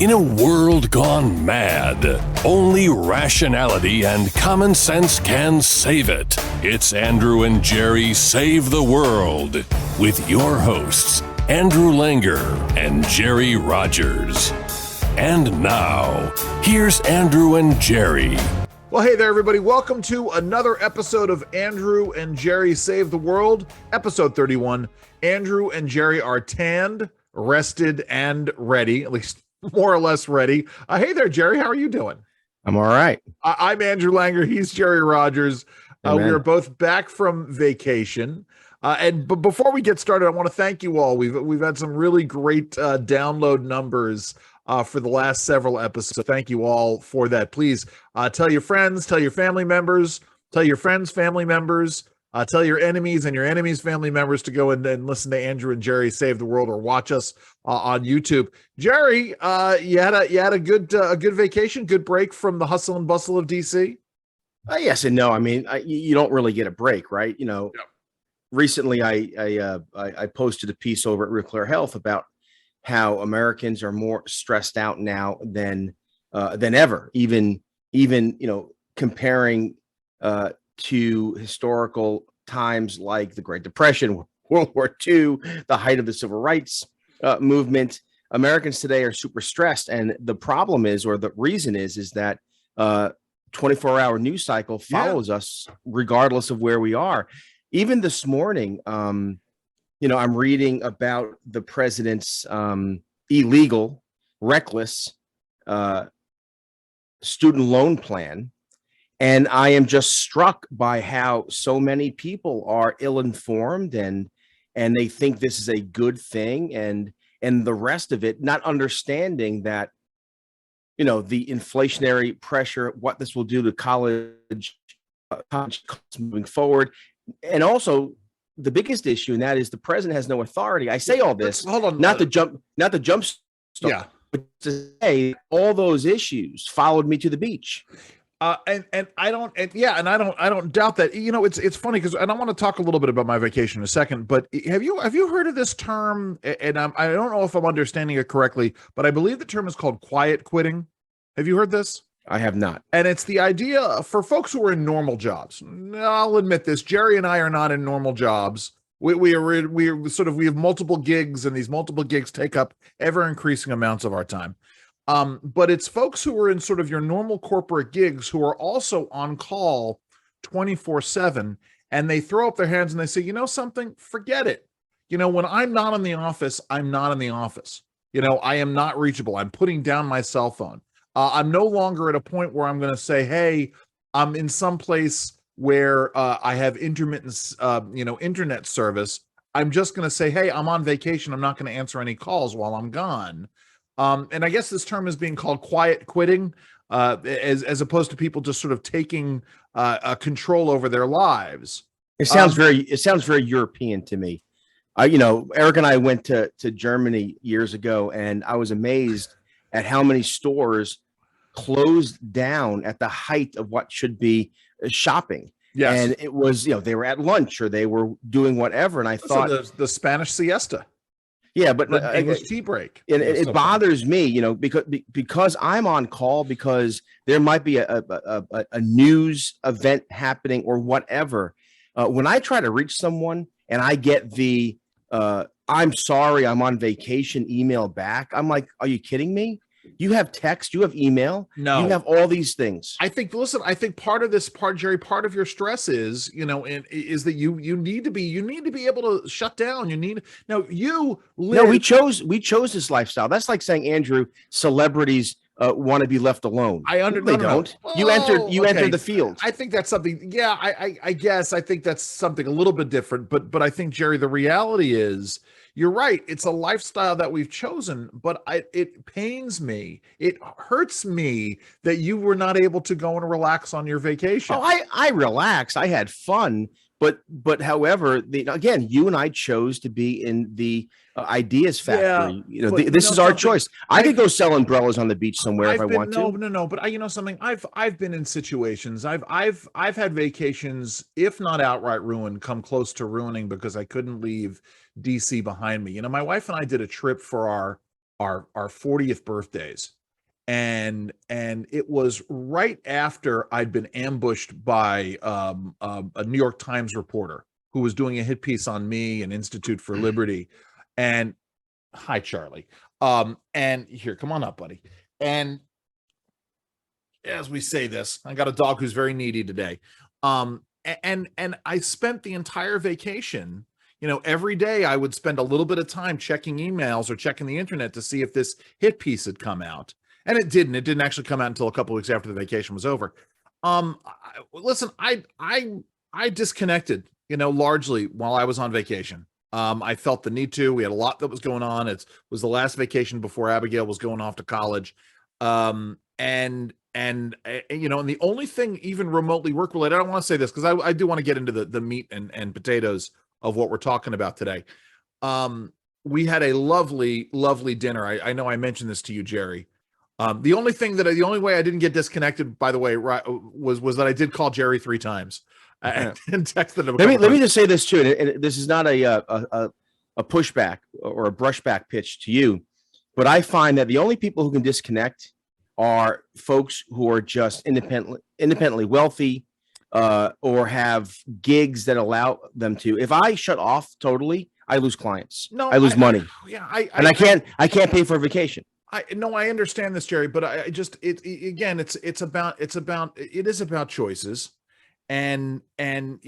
In a world gone mad, only rationality and common sense can save it. It's Andrew and Jerry Save the World with your hosts, Andrew Langer and Jerry Rogers. And now, here's Andrew and Jerry. Well, hey there, everybody. Welcome to another episode of Andrew and Jerry Save the World, episode 31. Andrew and Jerry are tanned, rested, and ready, at least more or less ready. Hey there, Jerry. How are you doing? I'm all right. I'm Andrew Langer. He's Jerry Rogers. We are both back from vacation. But before we get started, I want to thank you all. We've had some really great download numbers for the last several episodes. So thank you all for that. Please tell your friends, tell your family members, tell your friends' family members, tell your enemies and your enemies' family members to go and listen to Andrew and Jerry Save the World or watch us on YouTube. Jerry, you had a good vacation, good break from the hustle and bustle of DC. Yes and no. I mean, you don't really get a break, right? You know, recently I posted a piece over at Real Clear Health about how Americans are more stressed out now than ever, even comparing to historical times like the Great Depression, World War II, the height of the Civil Rights movement. Americans today are super stressed, and the problem is, or the reason is that 24-hour news cycle follows us regardless of where we are. Even this morning, I'm reading about the president's illegal, reckless student loan plan. And I am just struck by how so many people are ill-informed and they think this is a good thing, and the rest of it, not understanding that, the inflationary pressure, what this will do to college costs moving forward. And also the biggest issue, and that is the president has no authority. I say all this, not the jump start, but to say all those issues followed me to the beach. And I don't doubt that. It's funny because, and I want to talk a little bit about my vacation in a second, but have you heard of this term? And I don't know if I'm understanding it correctly, but I believe the term is called quiet quitting. Have you heard this? I have not. And it's the idea for folks who are in normal jobs. I'll admit this, Jerry and I are not in normal jobs. We have multiple gigs, and these multiple gigs take up ever increasing amounts of our time. But it's folks who are in sort of your normal corporate gigs who are also on call 24/7, and they throw up their hands and they say, you know something, forget it. When I'm not in the office, I'm not in the office. I am not reachable. I'm putting down my cell phone. I'm no longer at a point where I'm going to say, hey, I'm in some place where I have intermittent, internet service. I'm just going to say, hey, I'm on vacation. I'm not going to answer any calls while I'm gone. And I guess this term is being called quiet quitting, as opposed to people just sort of taking control over their lives. It sounds very European to me. Eric and I went to Germany years ago, and I was amazed at how many stores closed down at the height of what should be shopping. Yes. And it was, they were at lunch or they were doing whatever. And I thought the Spanish siesta. Yeah, but the English tea break. And it bothers me, because I'm on call, because there might be a news event happening or whatever. When I try to reach someone and I get the I'm sorry, I'm on vacation email back, I'm like, are you kidding me? You have text, you have email, you have all these things. I think part of this, Jerry, part of your stress is, is that you need to be able to shut down. We chose this lifestyle. That's like saying, Andrew, celebrities want to be left alone. They don't. You entered the field. I think that's something. Yeah, I guess I think that's something a little bit different. But I think, Jerry, the reality is, you're right. It's a lifestyle that we've chosen, but it pains me. It hurts me that you were not able to go and relax on your vacation. Oh, I relaxed. I had fun. But however, again, you and I chose to be in the ideas factory. Yeah, this is our choice. I could go sell umbrellas on the beach somewhere if I want to. No. But something. I've been in situations. I've had vacations, if not outright ruined, come close to ruining because I couldn't leave DC behind me. My wife and I did a trip for our 40th birthdays, and it was right after I'd been ambushed by a New York Times reporter who was doing a hit piece on me and Institute for Liberty. And hi, Charlie. And here, come on up, buddy. And as we say this, I got a dog who's very needy today. And I spent the entire vacation, every day I would spend a little bit of time checking emails or checking the internet to see if this hit piece had come out. And it didn't. It didn't actually come out until a couple of weeks after the vacation was over. Listen, I disconnected, largely while I was on vacation. I felt the need to. We had a lot that was going on. It was the last vacation before Abigail was going off to college. And the only thing even remotely work related, I don't want to say this because I do want to get into the meat and potatoes of what we're talking about today. We had a lovely, lovely dinner. I know I mentioned this to you, Jerry. The only way I didn't get disconnected, by the way, was that I did call Jerry 3 times and texted him. Let me just say this too, and this is not a pushback or a brushback pitch to you, but I find that the only people who can disconnect are folks who are just independently wealthy, or have gigs that allow them to. If I shut off totally, I lose clients. No, I lose money. I can't pay for a vacation. I understand this, Jerry, but it is about choices. And anyway,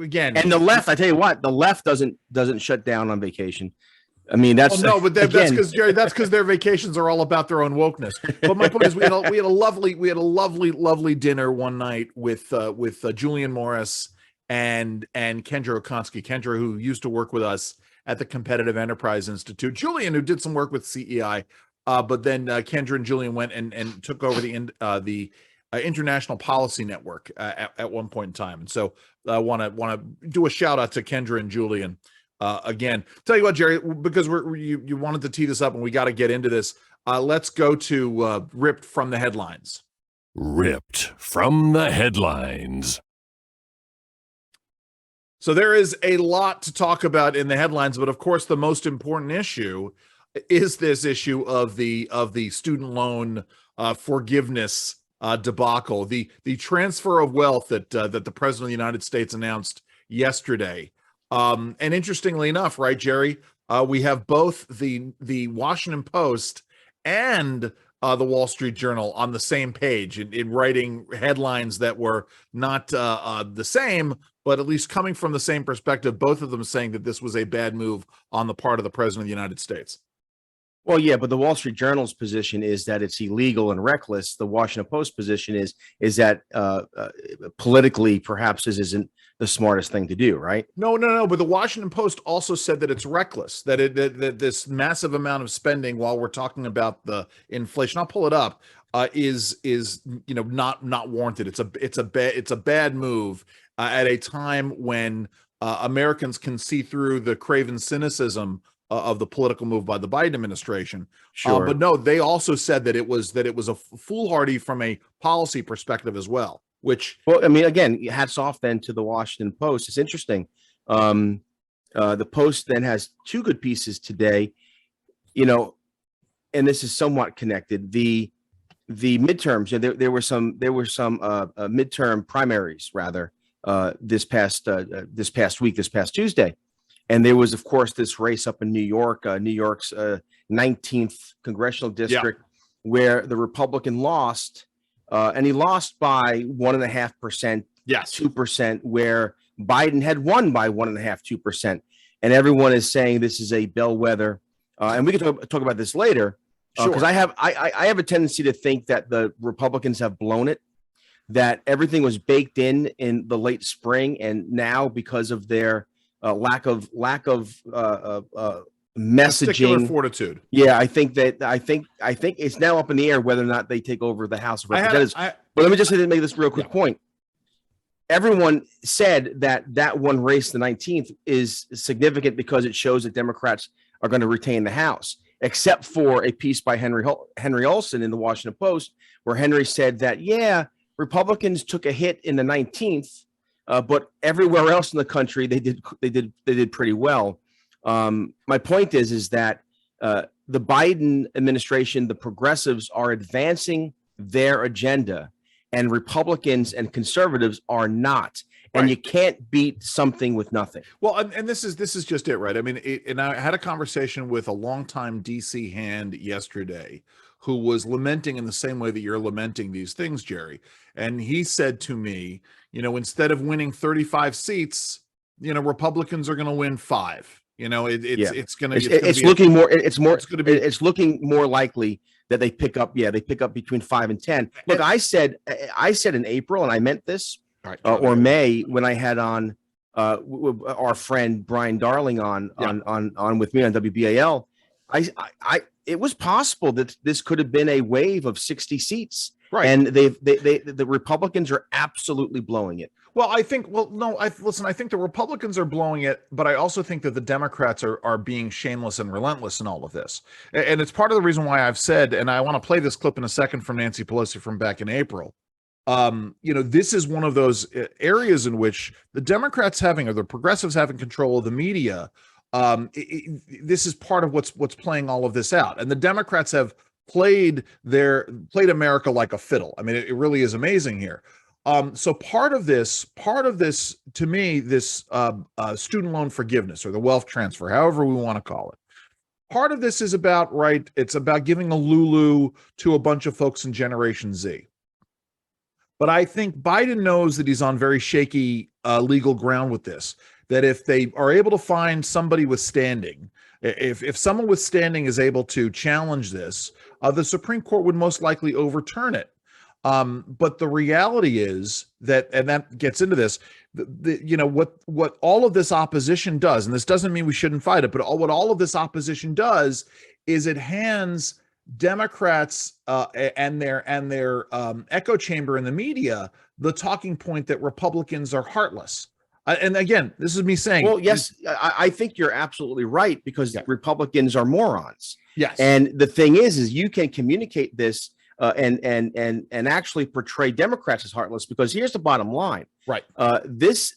again. And the left, I tell you what, the left doesn't shut down on vacation. I mean, that's that's because Jerry, that's because their vacations are all about their own wokeness. But my point is, we had a lovely dinner one night with Julian Morris and Kendra Okonski. Kendra, who used to work with us at the Competitive Enterprise Institute. Julian, who did some work with CEI, but then Kendra and Julian went and took over the International Policy Network at one point in time. And so I want to do a shout out to Kendra and Julian. Again, tell you what, Jerry, because you wanted to tee this up and we got to get into this. Let's go to Ripped from the Headlines. Ripped from the Headlines. So there is a lot to talk about in the headlines, but of course the most important issue is this issue of the student loan forgiveness debacle, the transfer of wealth that the President of the United States announced yesterday. And interestingly enough, right, Jerry, we have both the Washington Post and the Wall Street Journal on the same page in writing headlines that were not the same, but at least coming from the same perspective, both of them saying that this was a bad move on the part of the President of the United States. Well, yeah, but the Wall Street Journal's position is that it's illegal and reckless. The Washington Post position is that politically, perhaps this isn't the smartest thing to do, right? No. But the Washington Post also said that it's reckless, that this massive amount of spending, while we're talking about the inflation, I'll pull it up, is not warranted. It's a bad move at a time when Americans can see through the craven cynicism of the political move by the Biden administration. Sure. But no, they also said that it was a foolhardy from a policy perspective as well. Which, well, I mean, again, hats off then to the Washington Post. It's interesting. The Post then has 2 good pieces today, and this is somewhat connected. The midterms, there were some midterm primaries rather this past Tuesday. And there was, of course, this race up in New York, New York's 19th congressional district, where the Republican lost, and he lost by 1.5%, 2%, where Biden had won by 1.5%, 2%. And everyone is saying this is a bellwether. And we can talk about this later, because I have a tendency to think that the Republicans have blown it, that everything was baked in the late spring, and now because of their lack of messaging, fortitude. Yeah, I think it's now up in the air whether or not they take over the House of Representatives. But let me just make this real quick point. Everyone said that one race, the 19th, is significant because it shows that Democrats are going to retain the House, except for a piece by Henry Olsen in the Washington Post, where Henry said that Republicans took a hit in the 19th. But everywhere else in the country, they did pretty well. My point is that the Biden administration, the progressives are advancing their agenda, and Republicans and conservatives are not. And Right. you can't beat something with nothing. Well, and this is just it, right? I mean, and I had a conversation with a longtime DC hand yesterday who was lamenting in the same way that you're lamenting these things, Jerry. And he said to me, instead of winning 35 seats, Republicans are going to win 5. It's going to it's looking more it's looking more likely that they pick up between 5 and 10. Look, I said in April, and I meant this, or May, when I had on our friend Brian Darling on with me on WBAL. It was possible that this could have been a wave of 60 seats. Right. And the Republicans are absolutely blowing it. Well, I think the Republicans are blowing it, but I also think that the Democrats are being shameless and relentless in all of this. And it's part of the reason why I've said, and I want to play this clip in a second from Nancy Pelosi from back in April. This is one of those areas in which the Democrats or the progressives having control of the media. This is part of what's playing all of this out. And the Democrats have played America like a fiddle. I mean, it really is amazing here. So part of this to me, this student loan forgiveness or the wealth transfer, however we want to call it. Part of this is about, it's about giving a Lulu to a bunch of folks in Generation Z. But I think Biden knows that he's on very shaky legal ground with this, that if they are able to find somebody with standing, if someone with standing is able to challenge this, the Supreme Court would most likely overturn it. But the reality is that, and that gets into this, what all of this opposition does, and this doesn't mean we shouldn't fight it, but what all of this opposition does is it hands Democrats and their echo chamber in the media the talking point that Republicans are heartless. And again, this is me saying, well, yes, I think you're absolutely right, because Republicans are morons. Yes. And the thing is you can communicate this and actually portray Democrats as heartless, because here's the bottom line. Right. This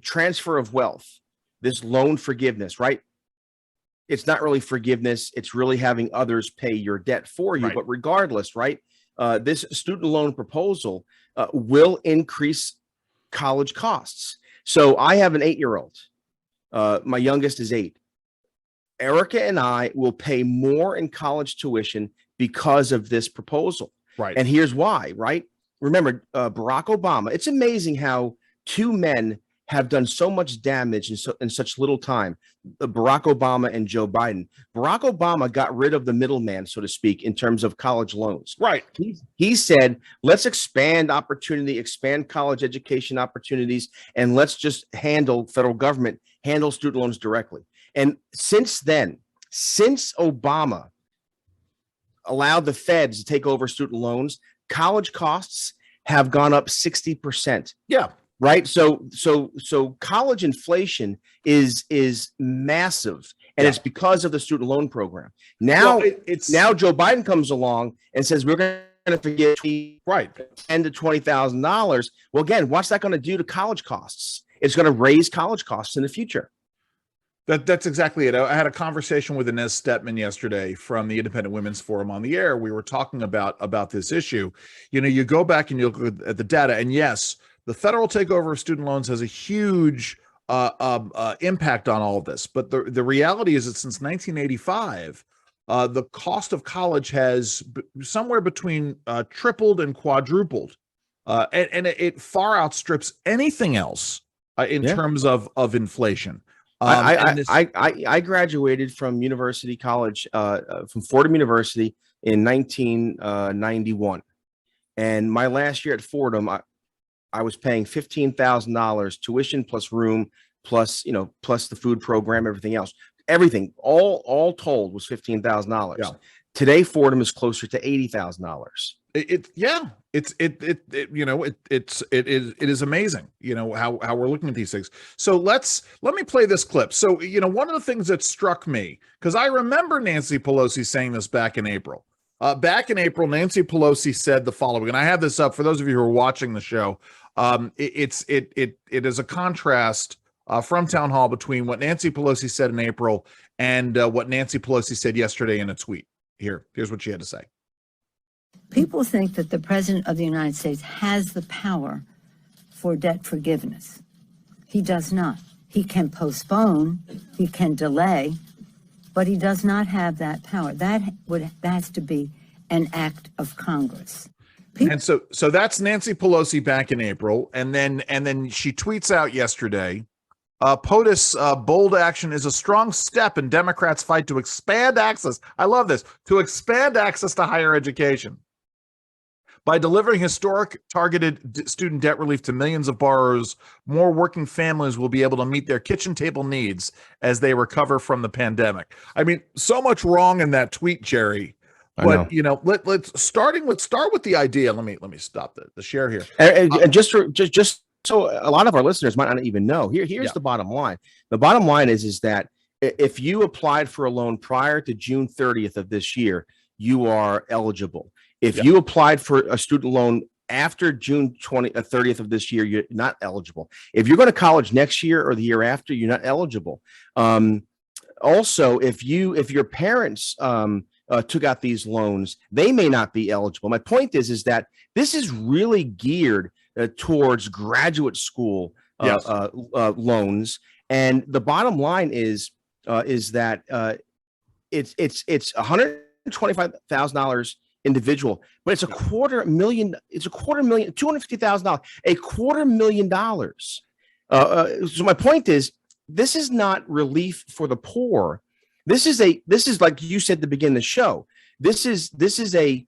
transfer of wealth, this loan forgiveness, right? It's not really forgiveness. It's really having others pay your debt for you. Right. But regardless, right, this student loan proposal will increase college costs. So I have an 8-year-old. My youngest is 8. Erica and I will pay more in college tuition because of this proposal. Right. And here's why, right? Remember, Barack Obama, it's amazing how 2 men have done so much damage in such little time. Barack Obama and Joe Biden. Barack Obama got rid of the middleman, so to speak, in terms of college loans. Right. He said, let's expand college education opportunities, and let's just federal government handle student loans directly. And since Obama allowed the feds to take over student loans, college costs have gone up 60%. Yeah. Right. So college inflation is massive, and it's because of the student loan program. Now, now Joe Biden comes along and says we're going to forgive $10,000 to $20,000. Well, again, what's that going to do to college costs? It's going to raise college costs in the future. That's exactly it. I had a conversation with Inez Stepman yesterday from the Independent Women's Forum on the air. We were talking about this issue. You go back and you look at the data, and yes, the federal takeover of student loans has a huge impact on all of this. But the reality is that since 1985, the cost of college has somewhere between tripled and quadrupled, and it far outstrips anything else in terms of inflation. I graduated from University College, from Fordham University in 1991, and my last year at Fordham, I was paying $15,000 tuition plus room plus the food program, everything all told was $15,000. Yeah. Today Fordham is closer to $80,000. It is amazing, how we're looking at these things. So let me play this clip. So, one of the things that struck me, because I remember Nancy Pelosi saying this back in April. Nancy Pelosi said the following, and I have this up for those of you who are watching the show. It is a contrast from town hall between what Nancy Pelosi said in April and what Nancy Pelosi said yesterday in a tweet. Here's what she had to say. People think that the President of the United States has the power for debt forgiveness. He does not. He can postpone, he can delay, but he does not have that power. That has to be an act of Congress. And so that's Nancy Pelosi back in April, and then she tweets out yesterday, POTUS bold action is a strong step in Democrats' fight to expand access. I love this, to expand access to higher education. By delivering historic targeted student debt relief to millions of borrowers, more working families will be able to meet their kitchen table needs as they recover from the pandemic. I mean, so much wrong in that tweet, Jerry. But let's start with the idea. Let me stop the share here. And just so a lot of our listeners might not even know. Here's the bottom line. The bottom line is that if you applied for a loan prior to June 30th of this year, you are eligible. If you applied for a student loan after June 30th of this year, you're not eligible. If you're going to college next year or the year after, you're not eligible. Also, if your parents took out these loans, they may not be eligible. My point is that this is really geared towards graduate school loans, and the bottom line is that it's $125,000 individual, but it's $250,000, $250,000. So my point is, this is not relief for the poor. This is like you said at the beginning of the show. This is a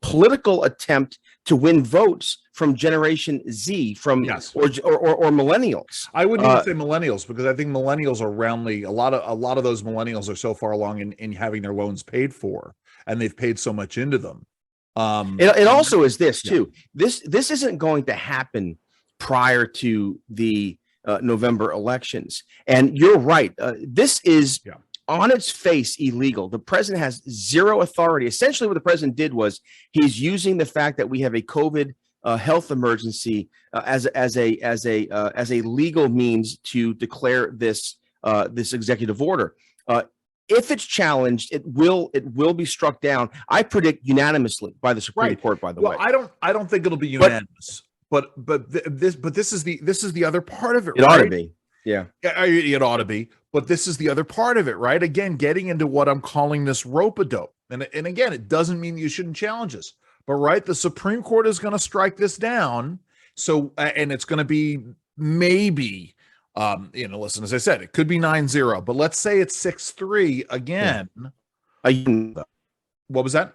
political attempt to win votes from Generation Z, or millennials. I wouldn't even say millennials, because I think millennials are roundly a lot of those millennials are so far along in having their loans paid for, and they've paid so much into them. It also is this too. This isn't going to happen prior to the November elections. And you're right. This is on its face illegal. The president has zero authority. Essentially, what the president did was he's using the fact that we have a COVID health emergency as a legal means to declare this executive order. If it's challenged, it will be struck down. I predict unanimously by the Supreme Court. By the way, I don't think it'll be unanimous. But this is the other part of it. It ought to be. Yeah, it ought to be. But this is the other part of it, right? Again, getting into what I'm calling this rope-a-dope. And again, it doesn't mean you shouldn't challenge this. But right, the Supreme Court is going to strike this down. So, and it's going to be maybe, listen, as I said, it could be 9-0, but let's say it's 6-3 again. What was that?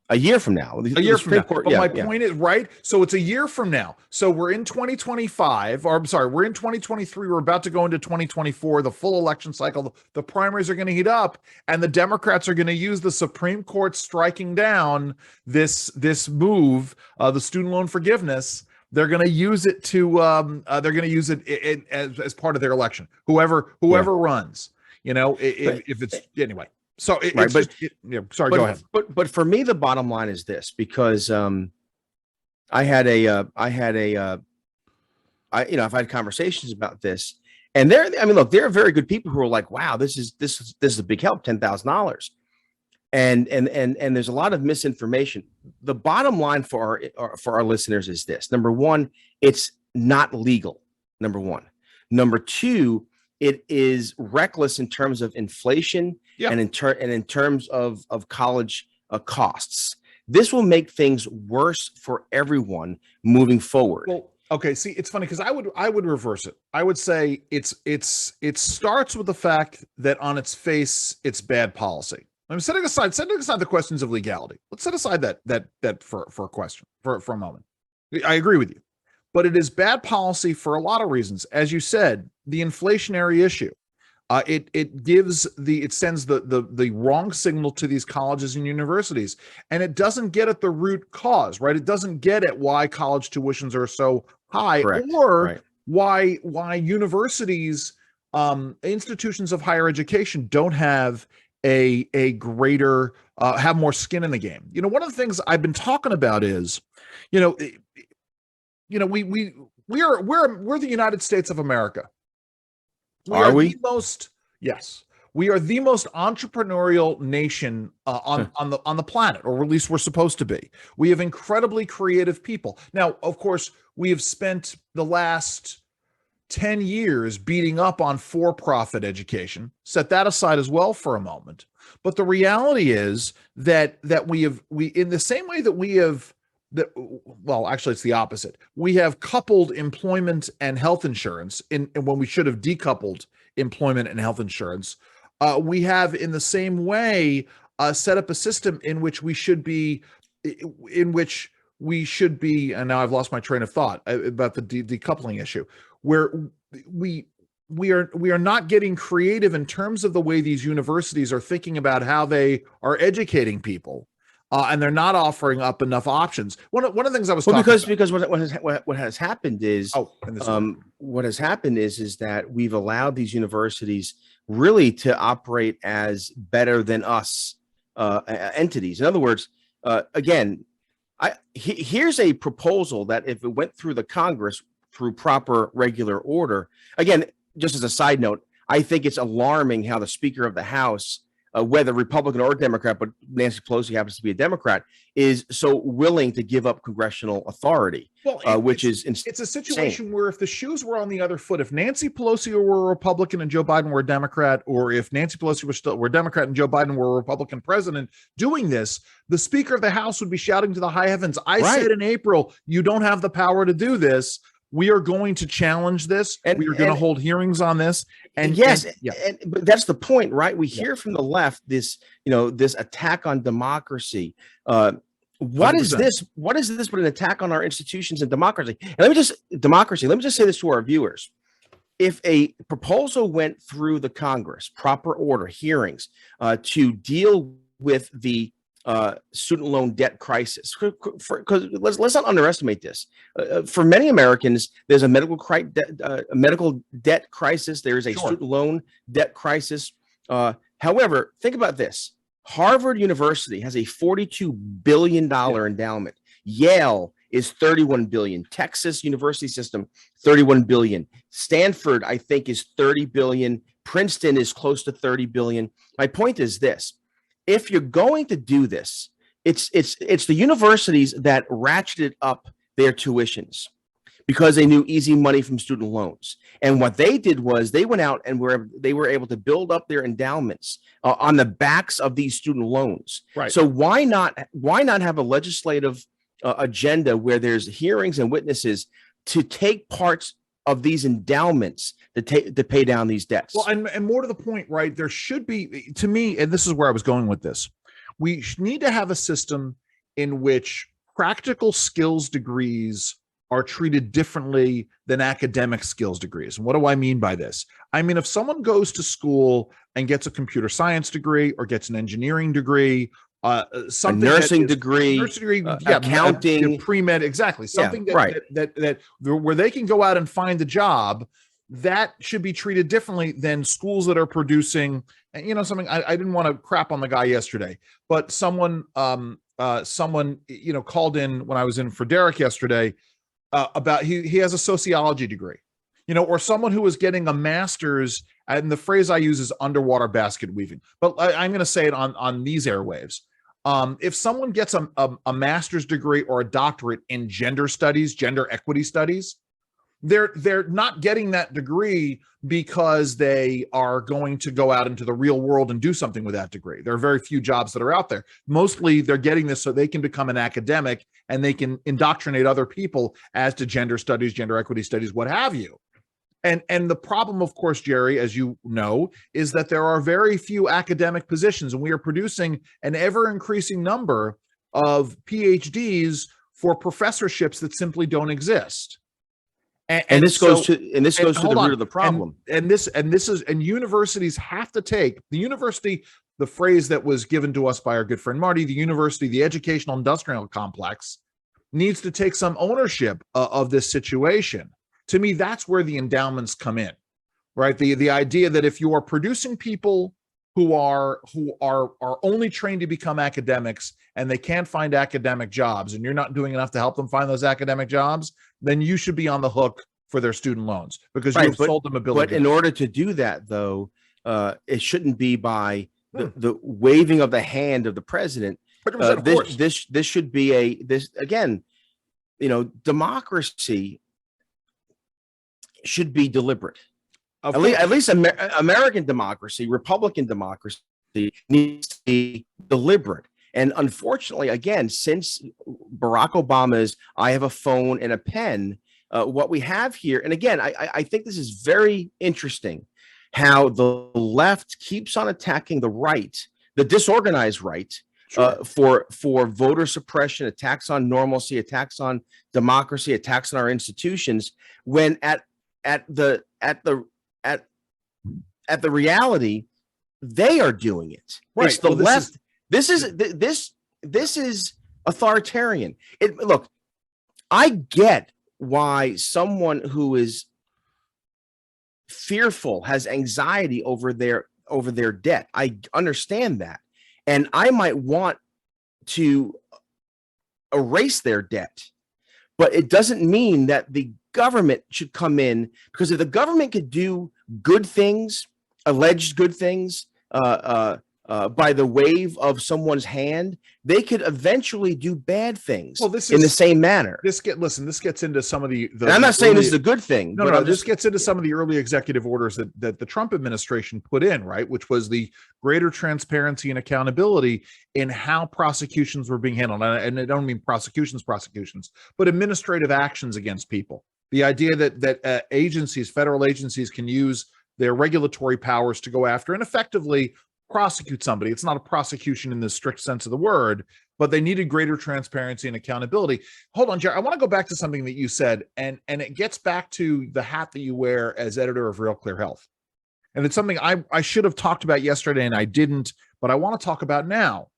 A year from now. A year from now. But my point is, right? So it's a year from now. So we're in 2025, or I'm sorry, we're in 2023. We're about to go into 2024, the full election cycle. The primaries are going to heat up, and the Democrats are going to use the Supreme Court striking down this move, the student loan forgiveness. They're going to use it as part of their election. Whoever runs, if it's anyway. So go ahead. But for me, the bottom line is this, because I've had conversations about this, and there are very good people who are like, wow, this is a big help, $10,000, and there's a lot of misinformation. The bottom line for our listeners is this: number one, it's not legal. Number one. Number two, it is reckless in terms of inflation and in terms of college costs. This will make things worse for everyone moving forward. Well, okay. See, it's funny because I would reverse it. I would say it starts with the fact that on its face it's bad policy. I'm setting aside the questions of legality. Let's set aside that for a question for a moment. I agree with you, but it is bad policy for a lot of reasons. As you said, the inflationary issue. It sends the wrong signal to these colleges and universities, and it doesn't get at the root cause, right? It doesn't get at why college tuitions are so high, or why universities, institutions of higher education don't have a greater have more skin in the game. One of the things I've been talking about is, we we're the United States of America. Are we? The most, yes, we are the most entrepreneurial nation on the planet, or at least we're supposed to be. We have incredibly creative people. Now, of course, we have spent the last 10 years beating up on for-profit education. Set that aside as well for a moment. But the reality is that we in the same way that we have well, actually, it's the opposite. We have coupled employment and health insurance and when we should have decoupled employment and health insurance. We have, in the same way, set up a system in which we should be, and now I've lost my train of thought about the decoupling issue, where we are not getting creative in terms of the way these universities are thinking about how they are educating people. And they're not offering up enough options. One of the things I was talking about, because what has happened is what has happened is that we've allowed these universities really to operate as better than us entities. In other words, again, here's a proposal that if it went through the Congress through proper regular order, again, just as a side note, I think it's alarming how the Speaker of the House, whether Republican or Democrat, but Nancy Pelosi happens to be a Democrat, is so willing to give up congressional authority, which is it's a situation where if the shoes were on the other foot, if Nancy Pelosi were a Republican and Joe Biden were a Democrat, or if Nancy Pelosi were a Democrat and Joe Biden were a Republican president doing this, the Speaker of the House would be shouting to the high heavens, I said in April, you don't have the power to do this. We are going to challenge this. We are going to hold hearings on this. And but that's the point, right? We hear from the left this attack on democracy. What is this? What is this but an attack on our institutions and democracy? And let me just say this to our viewers. If a proposal went through the Congress, proper order, hearings, to deal with the student loan debt crisis, because let's not underestimate this. For many Americans, there's a medical debt crisis. There is a student loan debt crisis. However, think about this. Harvard University has a $42 billion endowment. Yale is $31 billion. Texas University System, $31 billion. Stanford, I think, is $30 billion. Princeton is close to $30 billion. My point is this. If you're going to do this, it's the universities that ratcheted up their tuitions because they knew easy money from student loans. And what they did was they went out and they were able to build up their endowments on the backs of these student loans. Right. So why not have a legislative agenda where there's hearings and witnesses to take parts of these endowments to pay down these debts? Well, and more to the point, right? There should be, to me, and this is where I was going with this, we need to have a system in which practical skills degrees are treated differently than academic skills degrees. And what do I mean by this? I mean, if someone goes to school and gets a computer science degree or gets an engineering degree, something a nursing degree, accounting, pre-med, exactly, something that where they can go out and find the job, that should be treated differently than schools that are producing, something. I didn't want to crap on the guy yesterday, but someone called in when I was in for Derek yesterday about he has a sociology degree, or someone who is getting a master's, and the phrase I use is underwater basket weaving, but I'm going to say it on these airwaves. If someone gets a master's degree or a doctorate in gender studies, gender equity studies, they're not getting that degree because they are going to go out into the real world and do something with that degree. There are very few jobs that are out there. Mostly they're getting this so they can become an academic and they can indoctrinate other people as to gender studies, gender equity studies, what have you. And the problem, of course, Jerry, as you know, is that there are very few academic positions, and we are producing an ever-increasing number of PhDs for professorships that simply don't exist. And this goes to the root of the problem. And universities have to take the phrase that was given to us by our good friend Marty, the educational industrial complex needs to take some ownership of this situation. To me, that's where the endowments come in, right? The idea that if you are producing people who are only trained to become academics and they can't find academic jobs, and you're not doing enough to help them find those academic jobs, then you should be on the hook for their student loans because you have sold them a bill of goods. But in order to do that, though, it shouldn't be by the waving of the hand of the president. This should be again, democracy should be deliberate. At least American democracy, Republican democracy needs to be deliberate. And unfortunately, again, since Barack Obama's "I have a phone and a pen," what we have here, and again, I think this is very interesting, how the left keeps on attacking the right, the disorganized right, for voter suppression, attacks on normalcy, attacks on democracy, attacks on our institutions, when at the reality, they are doing it. Right. It's the left. This is authoritarian. Look, I get why someone who is fearful, has anxiety over their debt. I understand that. And I might want to erase their debt, but it doesn't mean that the government should come in, because if the government could do good things, alleged good things, by the wave of someone's hand, they could eventually do bad things in the same manner. This gets into some of the I'm not saying this is a good thing. This gets into some of the early executive orders that the Trump administration put in, right? Which was the greater transparency and accountability in how prosecutions were being handled. And I don't mean prosecutions, but administrative actions against people. The idea that federal agencies can use their regulatory powers to go after and effectively prosecute somebody. It's not a prosecution in the strict sense of the word, but they needed greater transparency and accountability. Hold on, Jerry. I want to go back to something that you said, and it gets back to the hat that you wear as editor of Real Clear Health. And it's something I should have talked about yesterday and I didn't, but I want to talk about now,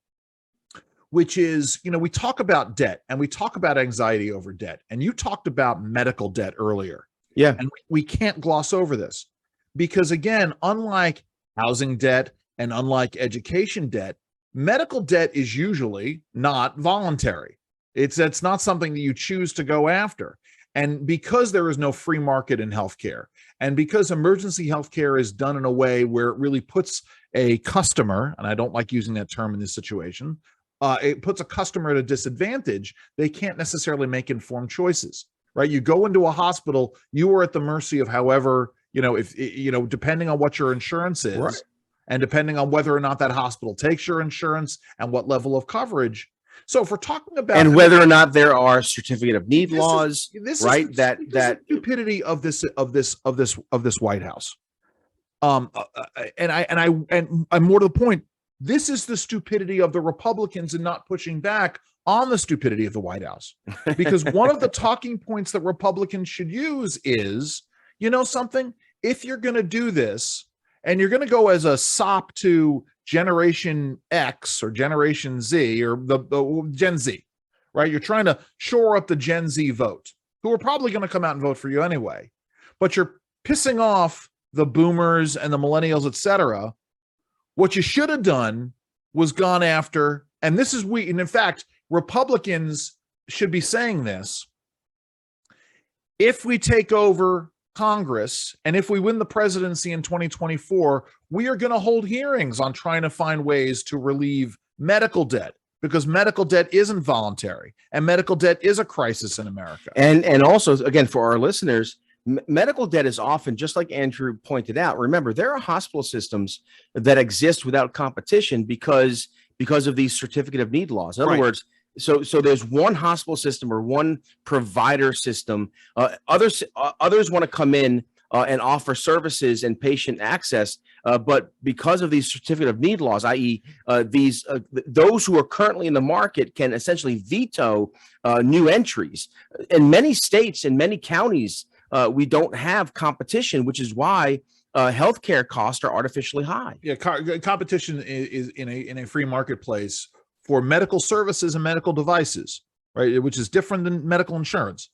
which is, we talk about debt and we talk about anxiety over debt. And you talked about medical debt earlier. Yeah. And we can't gloss over this because, again, unlike housing debt, and unlike education debt, medical debt is usually not voluntary. It's not something that you choose to go after. And because there is no free market in healthcare, and because emergency healthcare is done in a way where it really puts a customer, and I don't like using that term in this situation, it puts a customer at a disadvantage. They can't necessarily make informed choices, right? You go into a hospital, you are at the mercy of however, depending on what your insurance is. Right. And depending on whether or not that hospital takes your insurance and what level of coverage. So if we're talking about, and whether or not there are certificate of need laws, right? That stupidity of this White House. And more to the point, this is the stupidity of the Republicans in not pushing back on the stupidity of the White House. Because one of the talking points that Republicans should use is, something, if you're going to do this, and you're going to go as a sop to Generation X or Generation Z or the Gen Z, right? You're trying to shore up the Gen Z vote, who are probably going to come out and vote for you anyway. But you're pissing off the boomers and the millennials, et cetera. What you should have done was gone after, and this is and in fact, Republicans should be saying this. If we take over Congress, and if we win the presidency in 2024, we are going to hold hearings on trying to find ways to relieve medical debt, because medical debt isn't voluntary and medical debt is a crisis in America. And also, again, for our listeners, medical debt is often, just like Andrew pointed out, remember, there are hospital systems that exist without competition because of these certificate of need laws. In other words, so there's one hospital system or one provider system. Others want to come in and offer services and patient access, but because of these certificate of need laws, i.e., those who are currently in the market can essentially veto new entries. In many states, in many counties, we don't have competition, which is why healthcare costs are artificially high. Yeah, competition is in a free marketplace for medical services and medical devices, right, which is different than medical insurance,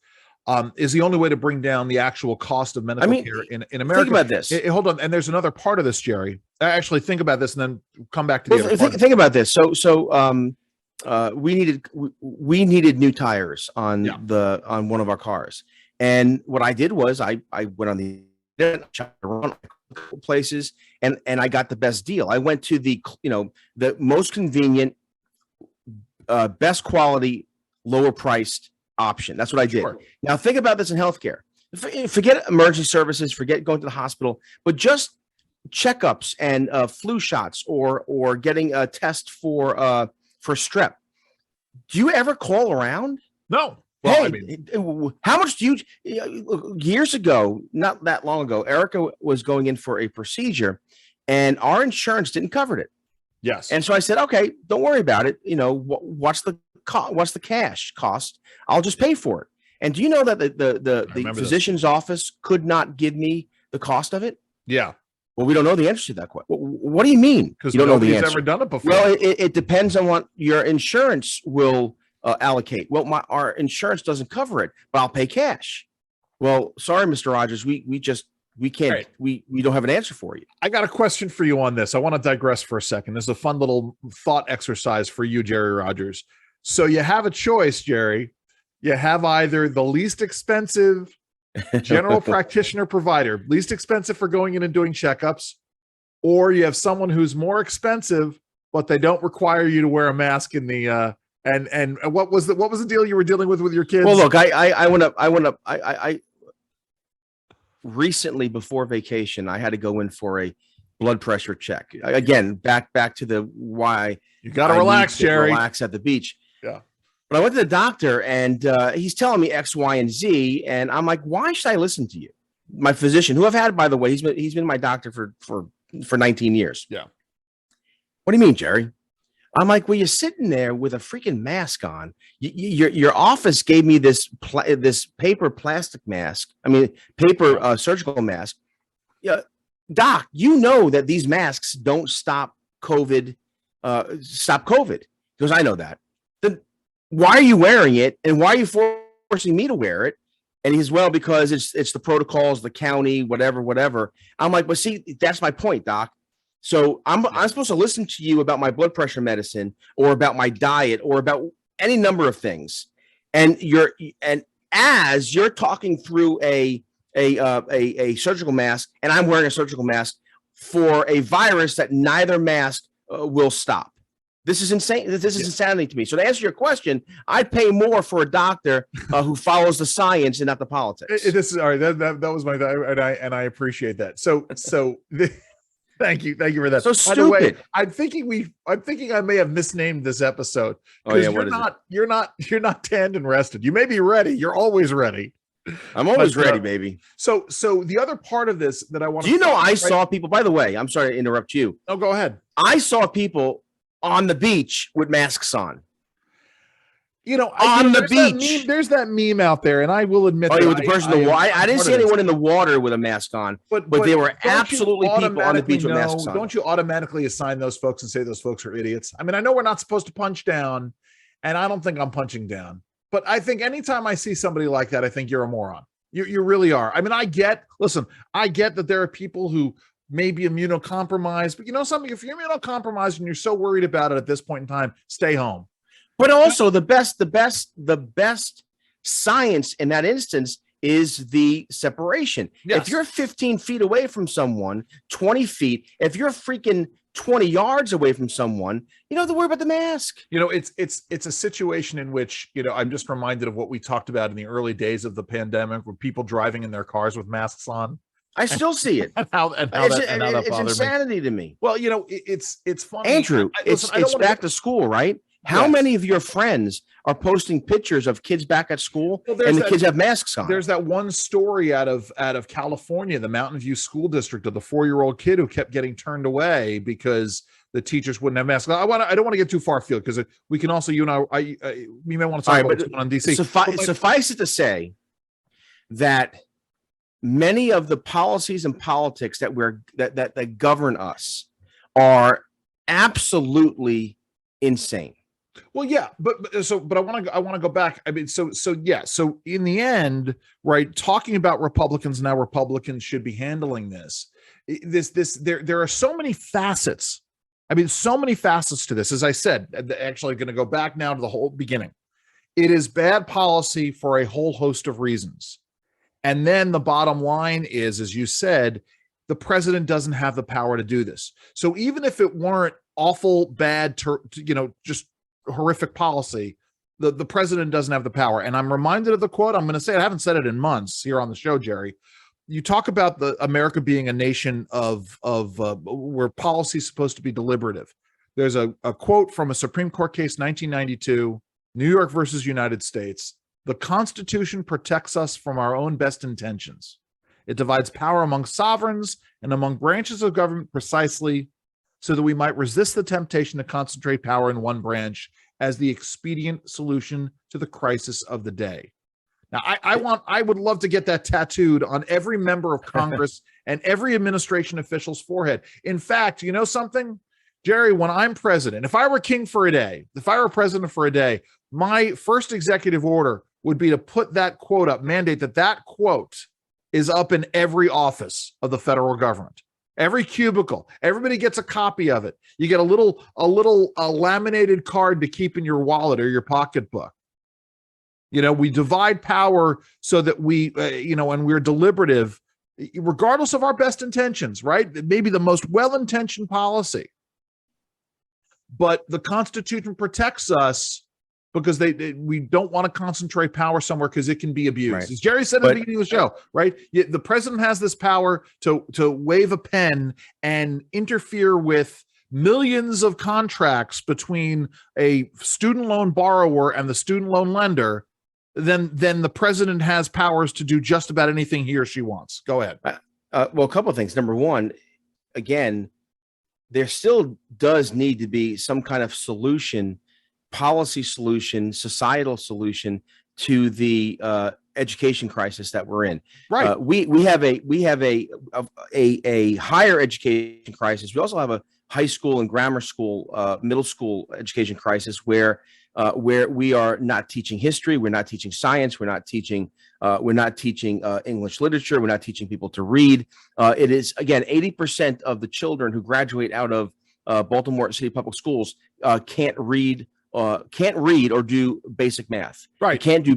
is the only way to bring down the actual cost of medical care in America. Think about this. Hold on. And there's another part of this, Jerry. Actually, think about this and then come back to the other part. Think about this. We needed new tires on on one of our cars, and what I did was I went on the internet, shopped around places, and I got the best deal. I went to the most convenient, best quality, lower priced option. That's what I did. Sure. Now think about this in healthcare. Forget emergency services, forget going to the hospital, but just checkups and flu shots or getting a test for strep. Do you ever call around? No. Well, hey, I mean, how much do you? Years ago, not that long ago, Erica was going in for a procedure, and our insurance didn't cover it. Yes. And so I said, okay, don't worry about it. What's the cash cost? I'll just pay for it. And do you know that the physician's office could not give me the cost of it? Yeah. Well, we don't know the answer to that question. What do you mean? Because you don't know the answer. Ever done it before. Well, it depends on what your insurance will allocate. Well, our insurance doesn't cover it, but I'll pay cash. Well, sorry, Mr. Rogers, we can't. Right. We don't have an answer for you. I got a question for you on this. I want to digress for a second. This is a fun little thought exercise for you, Jerry Rogers. So you have a choice, Jerry. You have either the least expensive general practitioner provider, least expensive for going in and doing checkups, or you have someone who's more expensive, but they don't require you to wear a mask in the and what was the deal you were dealing with your kids? Well, look, I recently before vacation, I had to go in for a blood pressure check. Again, back to the why you got to relax, Jerry. Relax at the beach. Yeah. But I went to the doctor and he's telling me X, Y, and Z. And I'm like, why should I listen to you? My physician, who I've had, by the way, he's been my doctor for 19 years. Yeah. What do you mean, Jerry? I'm like, well, you're sitting there with a freaking mask on. Your office gave me this paper plastic mask. I mean, paper surgical mask. Yeah, Doc, you know that these masks don't stop COVID. Because I know that. Then why are you wearing it, and why are you forcing me to wear it? And he's, well, because it's the protocols, the county, whatever. I'm like, but see, that's my point, Doc. So I'm supposed to listen to you about my blood pressure medicine or about my diet or about any number of things. And as you're talking through a surgical mask, and I'm wearing a surgical mask for a virus that neither mask will stop. This is insane. This is insanity to me. So to answer your question, I'd pay more for a doctor who follows the science and not the politics. This is all right. That was my and I appreciate that. So thank you for that. So stupid. By the way, I'm thinking I may have misnamed this episode. Oh yeah, you're not tanned and rested. You may be ready. You're always ready. I'm always ready, baby. So the other part of this that I want to I saw people, by the way, I'm sorry to interrupt you. Oh, go ahead. I saw people on the beach with masks on. On the beach. There's that meme out there, and I will admit. With the person in the water. I didn't see anyone in the water with a mask on, but there were absolutely people on the beach with masks on. Don't you automatically assign those folks and say those folks are idiots? I mean, I know we're not supposed to punch down, and I don't think I'm punching down. But I think anytime I see somebody like that, I think you're a moron. You really are. I mean, I get that there are people who may be immunocompromised, but something, if you're immunocompromised and you're so worried about it at this point in time, stay home. But also the best science in that instance is the separation. Yes. If you're 15 feet away from someone, 20 feet, if you're freaking 20 yards away from someone, you don't have to worry about the mask. It's a situation in which, I'm just reminded of what we talked about in the early days of the pandemic, with people driving in their cars with masks on. I still see it. It's insanity to me. Well, it's funny. Andrew, it's back to school, right? How many of your friends are posting pictures of kids back at school and the kids have masks on? There's that one story out of California, the Mountain View School District, of the 4-year-old kid who kept getting turned away because the teachers wouldn't have masks. I don't want to get too far afield, because we can also, we may want to talk about what's going on in DC. Suffice it to say that many of the policies and politics that govern us are absolutely insane. Well, yeah, but I want to go back. I mean, yeah. So in the end, right, talking about Republicans and how Republicans should be handling there are so many facets. I mean, so many facets to this. As I said, actually going to go back now to the whole beginning. It is bad policy for a whole host of reasons. And then the bottom line is, as you said, the president doesn't have the power to do this. So even if it weren't awful, bad, just horrific policy, the president doesn't have the power. And I'm reminded of the quote. I'm going to say it. I haven't said it in months here on the show, Jerry. You talk about the America being a nation of where policy is supposed to be deliberative. There's a quote from a Supreme Court case, 1992, New York versus United States. The Constitution protects us from our own best intentions. It divides power among sovereigns and among branches of government precisely so that we might resist the temptation to concentrate power in one branch as the expedient solution to the crisis of the day. Now, I would love to get that tattooed on every member of Congress and every administration official's forehead. In fact, you know something, Jerry, when I'm president, if I were king for a day, if I were president for a day, my first executive order would be to put that quote up, mandate that quote is up in every office of the federal government. Every cubicle, everybody gets a copy of it. You get a little laminated card to keep in your wallet or your pocketbook. You know, we divide power so that we, and we're deliberative, regardless of our best intentions, right? Maybe the most well-intentioned policy. But the Constitution protects us because we don't want to concentrate power somewhere because it can be abused. Right. As Jerry said at the beginning of the show, right? The president has this power to wave a pen and interfere with millions of contracts between a student loan borrower and the student loan lender. Then the president has powers to do just about anything he or she wants. Go ahead. Well, a couple of things. Number one, again, there still does need to be some kind of solution, policy solution, societal solution to the education crisis that we're in. Right. We have a higher education crisis. We also have a high school and grammar school, middle school education crisis where we are not teaching history, we're not teaching science, we're not teaching English literature, we're not teaching people to read. It is, again, 80% of the children who graduate out of Baltimore City Public Schools can't read or do basic math. Right. You can't do.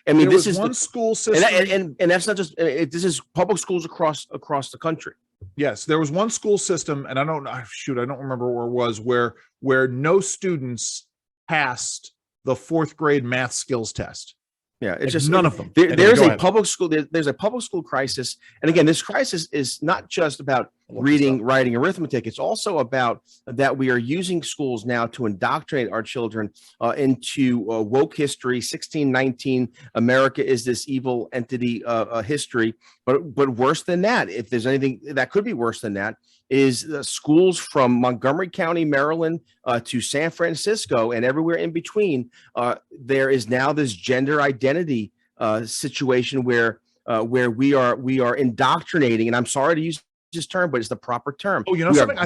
This is one school system, and that's not just. This is public schools across the country. Yes, there was one school system, and I don't remember where it was, where no students passed the fourth grade math skills test. Yeah, it's just none of them. There's a public school. There's a public school crisis, and again, this crisis is not just about reading, writing, arithmetic. It's also about that we are using schools now to indoctrinate our children into woke history. 1619, America is this evil entity history. But worse than that, if there's anything that could be worse than that, is schools from Montgomery County, Maryland, to San Francisco and everywhere in between. There is now this gender identity situation where we are indoctrinating, and I'm sorry to use this term, but it's the proper term. Oh, you know something?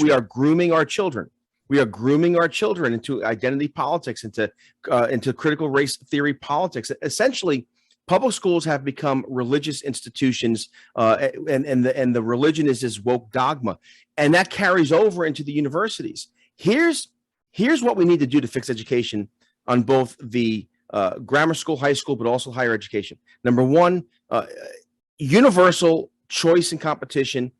We are grooming our children. We are grooming our children into identity politics, into critical race theory politics. Essentially, public schools have become religious institutions, and the religion is this woke dogma, and that carries over into the universities. Here's what we need to do to fix education on both the grammar school, high school, but also higher education. Number one, universal choice and competition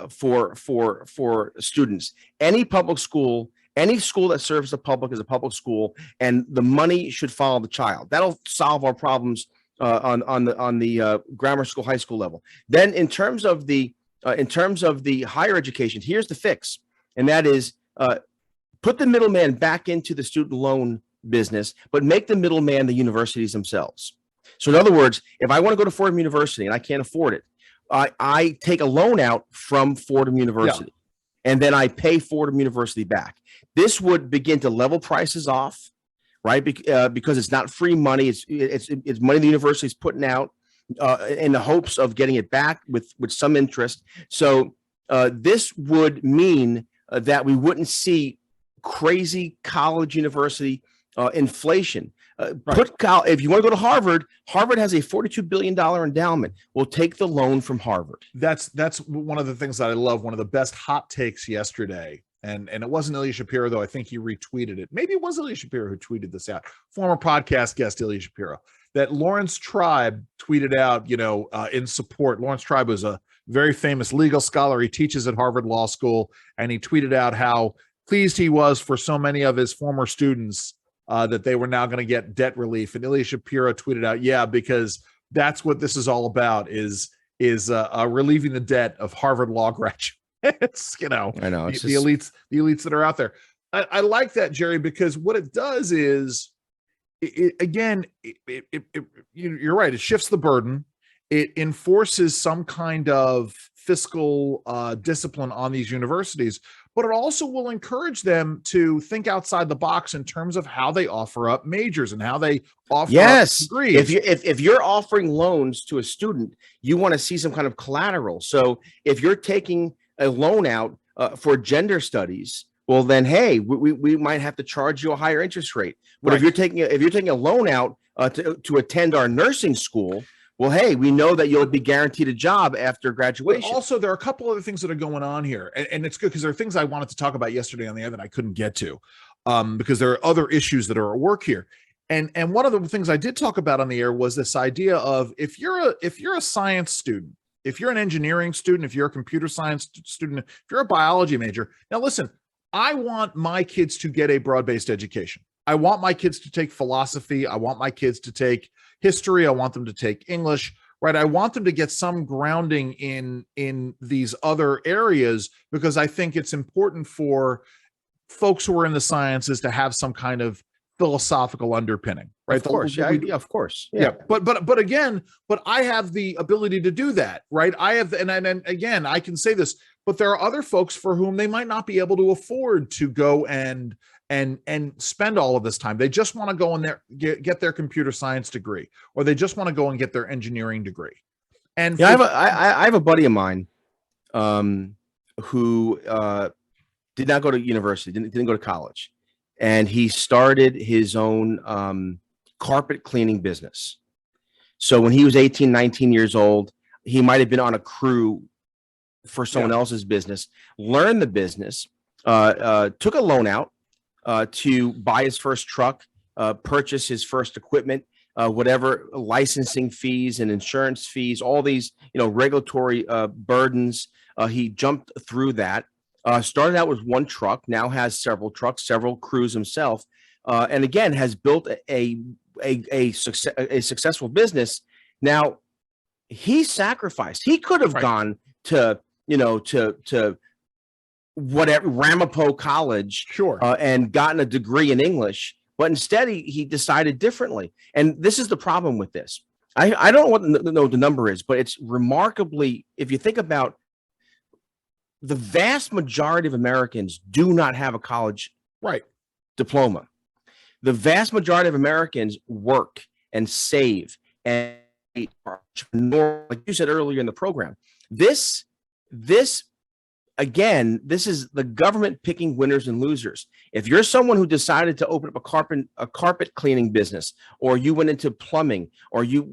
for students. Any public school, any school that serves the public is a public school, and the money should follow the child. That'll solve our problems on the grammar school, high school level. Then in terms of the higher education, here's the fix, and that is put the middleman back into the student loan business, but make the middleman the universities themselves. So in other words, if I want to go to Fordham University and I can't afford it, I take a loan out from Fordham University, and then I pay Fordham University back. This would begin to level prices off, right? Because it's not free money; it's money the university is putting out in the hopes of getting it back with some interest. So this would mean that we wouldn't see crazy college university inflation. Right. If you want to go to Harvard, Harvard has a $42 billion endowment. We'll take the loan from Harvard. That's one of the things that I love. One of the best hot takes yesterday, and it wasn't Ilya Shapiro, though. I think he retweeted it. Maybe it was Ilya Shapiro who tweeted this out. Former podcast guest Ilya Shapiro, that Lawrence Tribe tweeted out, in support. Lawrence Tribe was a very famous legal scholar. He teaches at Harvard Law School, and he tweeted out how pleased he was for so many of his former students that they were now going to get debt relief. And Ilya Shapiro tweeted out, yeah, because that's what this is all about, is relieving the debt of Harvard law graduates. I know it's the elites that are out there. I like that, Jerry, because what it does is, you're right. It shifts the burden. It enforces some kind of fiscal discipline on these universities, but it also will encourage them to think outside the box in terms of how they offer up majors and how they offer up degrees. If you're offering loans to a student, you want to see some kind of collateral. So if you're taking a loan out for gender studies, well, then, hey, we might have to charge you a higher interest rate. But Right. if you're taking a loan out to attend our nursing school, well, hey, we know that you'll be guaranteed a job after graduation. But also, there are a couple other things that are going on here, and it's good because there are things I wanted to talk about yesterday on the air that I couldn't get to, because there are other issues that are at work here. And one of the things I did talk about on the air was this idea of if you're a science student, if you're an engineering student, if you're a computer science student, if you're a biology major. Now, listen, I want my kids to get a broad-based education. I want my kids to take philosophy. I want my kids to take history. I want them to take English, right? I want them to get some grounding in these other areas, because I think it's important for folks who are in the sciences to have some kind of philosophical underpinning, right? Of course, of course. Yeah. But again, I have the ability to do that, right? I have, and again, I can say this, but there are other folks for whom they might not be able to afford to go and spend all of this time. They just want to go in there, get their computer science degree, or they just want to go and get their engineering degree. And yeah, I have a buddy of mine who did not go to university, didn't go to college, and he started his own carpet cleaning business. So when he was 18, 19 years old, he might have been on a crew for someone else's business, learned the business, took a loan out to buy his first truck, purchase his first equipment, whatever licensing fees and insurance fees, all these, regulatory burdens. He jumped through that, started out with one truck, now has several trucks, several crews himself, and again, has built a successful business. Now, he sacrificed. He could have gone to, to whatever Ramapo College, sure, and gotten a degree in English, but instead he decided differently. And this is the problem with this. I don't know what the number is, but it's remarkably, if you think about the vast majority of Americans do not have a college diploma. The vast majority of Americans work and save and are entrepreneur, like you said earlier in the program. This again, this is the government picking winners and losers. If you're someone who decided to open up a carpet cleaning business, or you went into plumbing, or you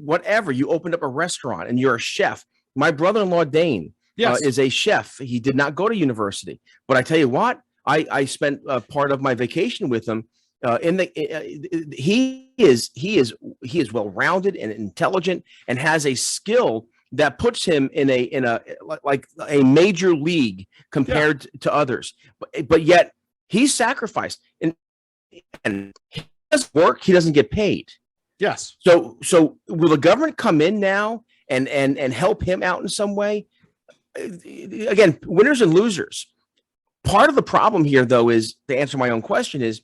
opened up a restaurant and you're a chef. My brother-in-law Dane is a chef. He did not go to university, but I tell you what, I spent part of my vacation with him. He is well-rounded and intelligent and has a skill that puts him in a major league compared to others, but yet he's sacrificed and he doesn't work. He doesn't get paid. Yes. So will the government come in now and help him out in some way? Again, winners and losers. Part of the problem here, though, is, to answer my own question, is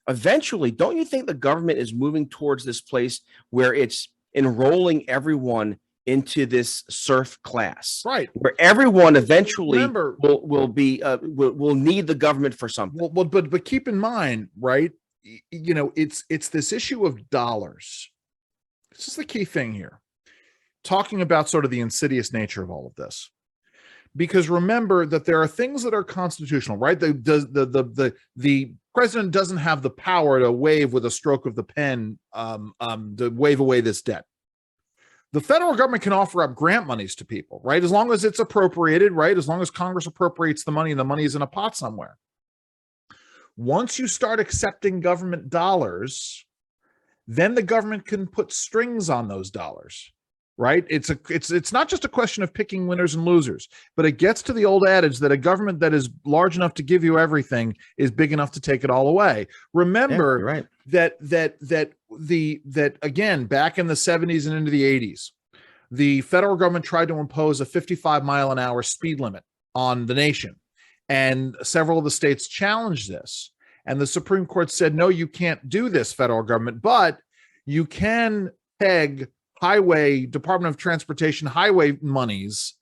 eventually, don't you think the government is moving towards this place where it's enrolling everyone into this serf class, right? Where everyone eventually will need the government for something. Well, but keep in mind, right? It's this issue of dollars. This is the key thing here. Talking about sort of the insidious nature of all of this. because remember that there are things that are constitutional, right? The president doesn't have the power to waive with a stroke of the pen, to waive away this debt. The federal government can offer up grant monies to people, right? As long as it's appropriated, right? As long as Congress appropriates the money and the money is in a pot somewhere. Once you start accepting government dollars, then the government can put strings on those dollars, right? It's not just a question of picking winners and losers, but it gets to the old adage that a government that is large enough to give you everything is big enough to take it all away. Remember, yeah, right. that again, back in the 70s and into the 80s, the federal government tried to impose a 55-mile-an-hour speed limit on the nation, and several of the states challenged this. And the Supreme Court said, no, you can't do this, federal government, but you can peg Department of Transportation highway monies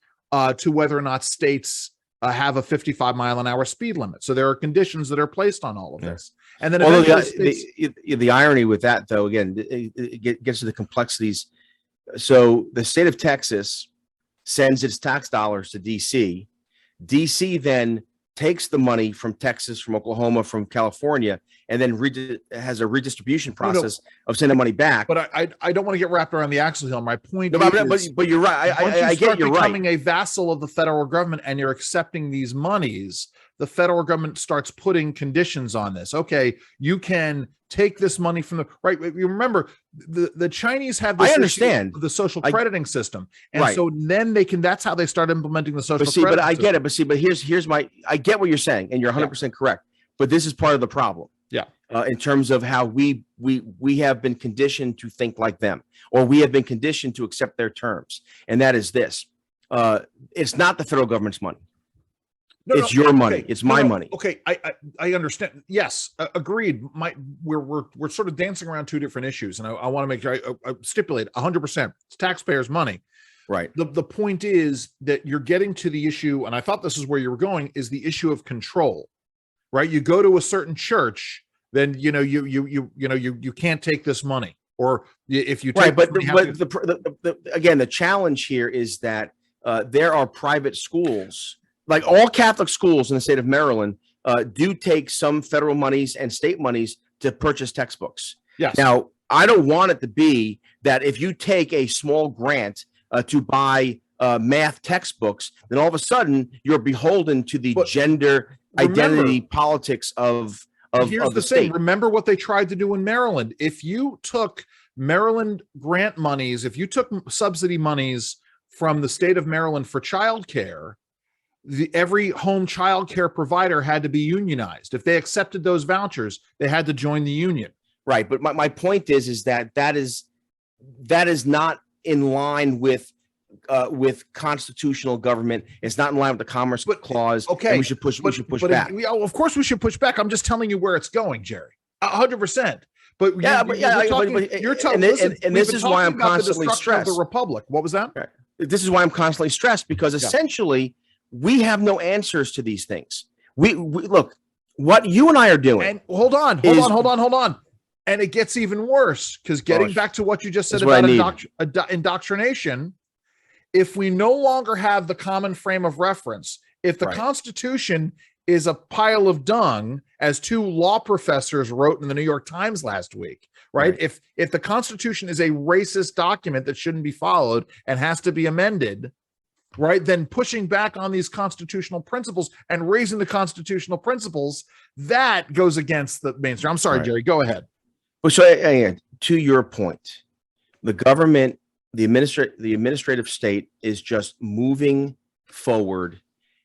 to whether or not states have a 55-mile-an-hour speed limit. So there are conditions that are placed on all of this. And then the irony with that, though, again, it gets to the complexities. So the state of Texas sends its tax dollars to DC. DC then takes the money from Texas, from Oklahoma, from California, and then has a redistribution process of sending money back. But I don't want to get wrapped around the axle here. My point is, but you're right. I get you're right. Becoming a vassal of the federal government and you're accepting these monies, the federal government starts putting conditions on this. Okay, you can take this money from the right. You remember the Chinese have this, I understand, the social crediting system, and right. So then that's how they start implementing the social. But I get it. But here's my, I get what you're saying, and you're 100% correct. But this is part of the problem. Yeah. In terms of how we have been conditioned to think like them, or we have been conditioned to accept their terms, and that is this: it's not the federal government's money. It's your money. It's my money. Okay, I understand. Yes, agreed. We're sort of dancing around two different issues, and I want to make sure I stipulate 100%. It's taxpayers' money. Right. The point is that you're getting to the issue, and I thought this is where you were going, is the issue of control. Right? You go to a certain church, then you can't take this money, or if you take again, the challenge here is that there are private schools. Like all Catholic schools in the state of Maryland do take some federal monies and state monies to purchase textbooks. Yes. Now, I don't want it to be that if you take a small grant to buy math textbooks, then all of a sudden you're beholden to the gender identity politics of the state. Remember what they tried to do in Maryland. If you took Maryland grant monies, if you took subsidy monies from the state of Maryland for childcare, every home child care provider had to be unionized. If they accepted those vouchers, they had to join the union. Right. But my point is that is not in line with constitutional government. It's not in line with the Commerce Clause. Okay. And we should push back. Of course we should push back. I'm just telling you where it's going, Jerry. 100%. But you're talking. And this is why I'm constantly stressed. The Republic. What was that? Right. This is why I'm constantly stressed, because essentially we have no answers to these things. We look, what you and I are doing. And hold on. And it gets even worse, because getting back to what you just said about indoctrination, if we no longer have the common frame of reference, if the Constitution is a pile of dung, as two law professors wrote in the New York Times last week, right? If the Constitution is a racist document that shouldn't be followed and has to be amended, right, then pushing back on these constitutional principles and raising the constitutional principles, that goes against the mainstream. I'm sorry, Jerry, go ahead. Well, so to your point, the government, the administrative state is just moving forward.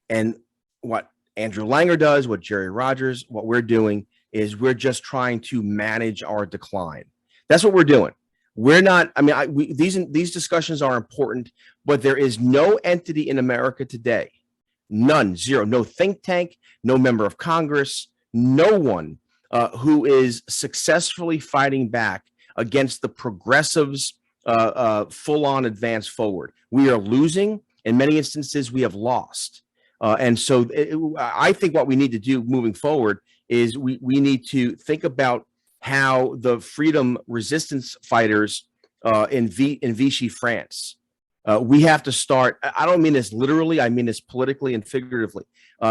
And what Andrew Langer does, what Jerry Rogers, what we're doing is we're just trying to manage our decline. That's what we're doing. We're not, these discussions are important, but there is no entity in America today, none, zero, no think tank, no member of Congress, no one who is successfully fighting back against the progressives' full-on advance forward. We are losing. In many instances, we have lost. And so I think what we need to do moving forward is we need to think about how the freedom resistance fighters in Vichy, France, We have to start. I don't mean this literally. I mean this politically and figuratively.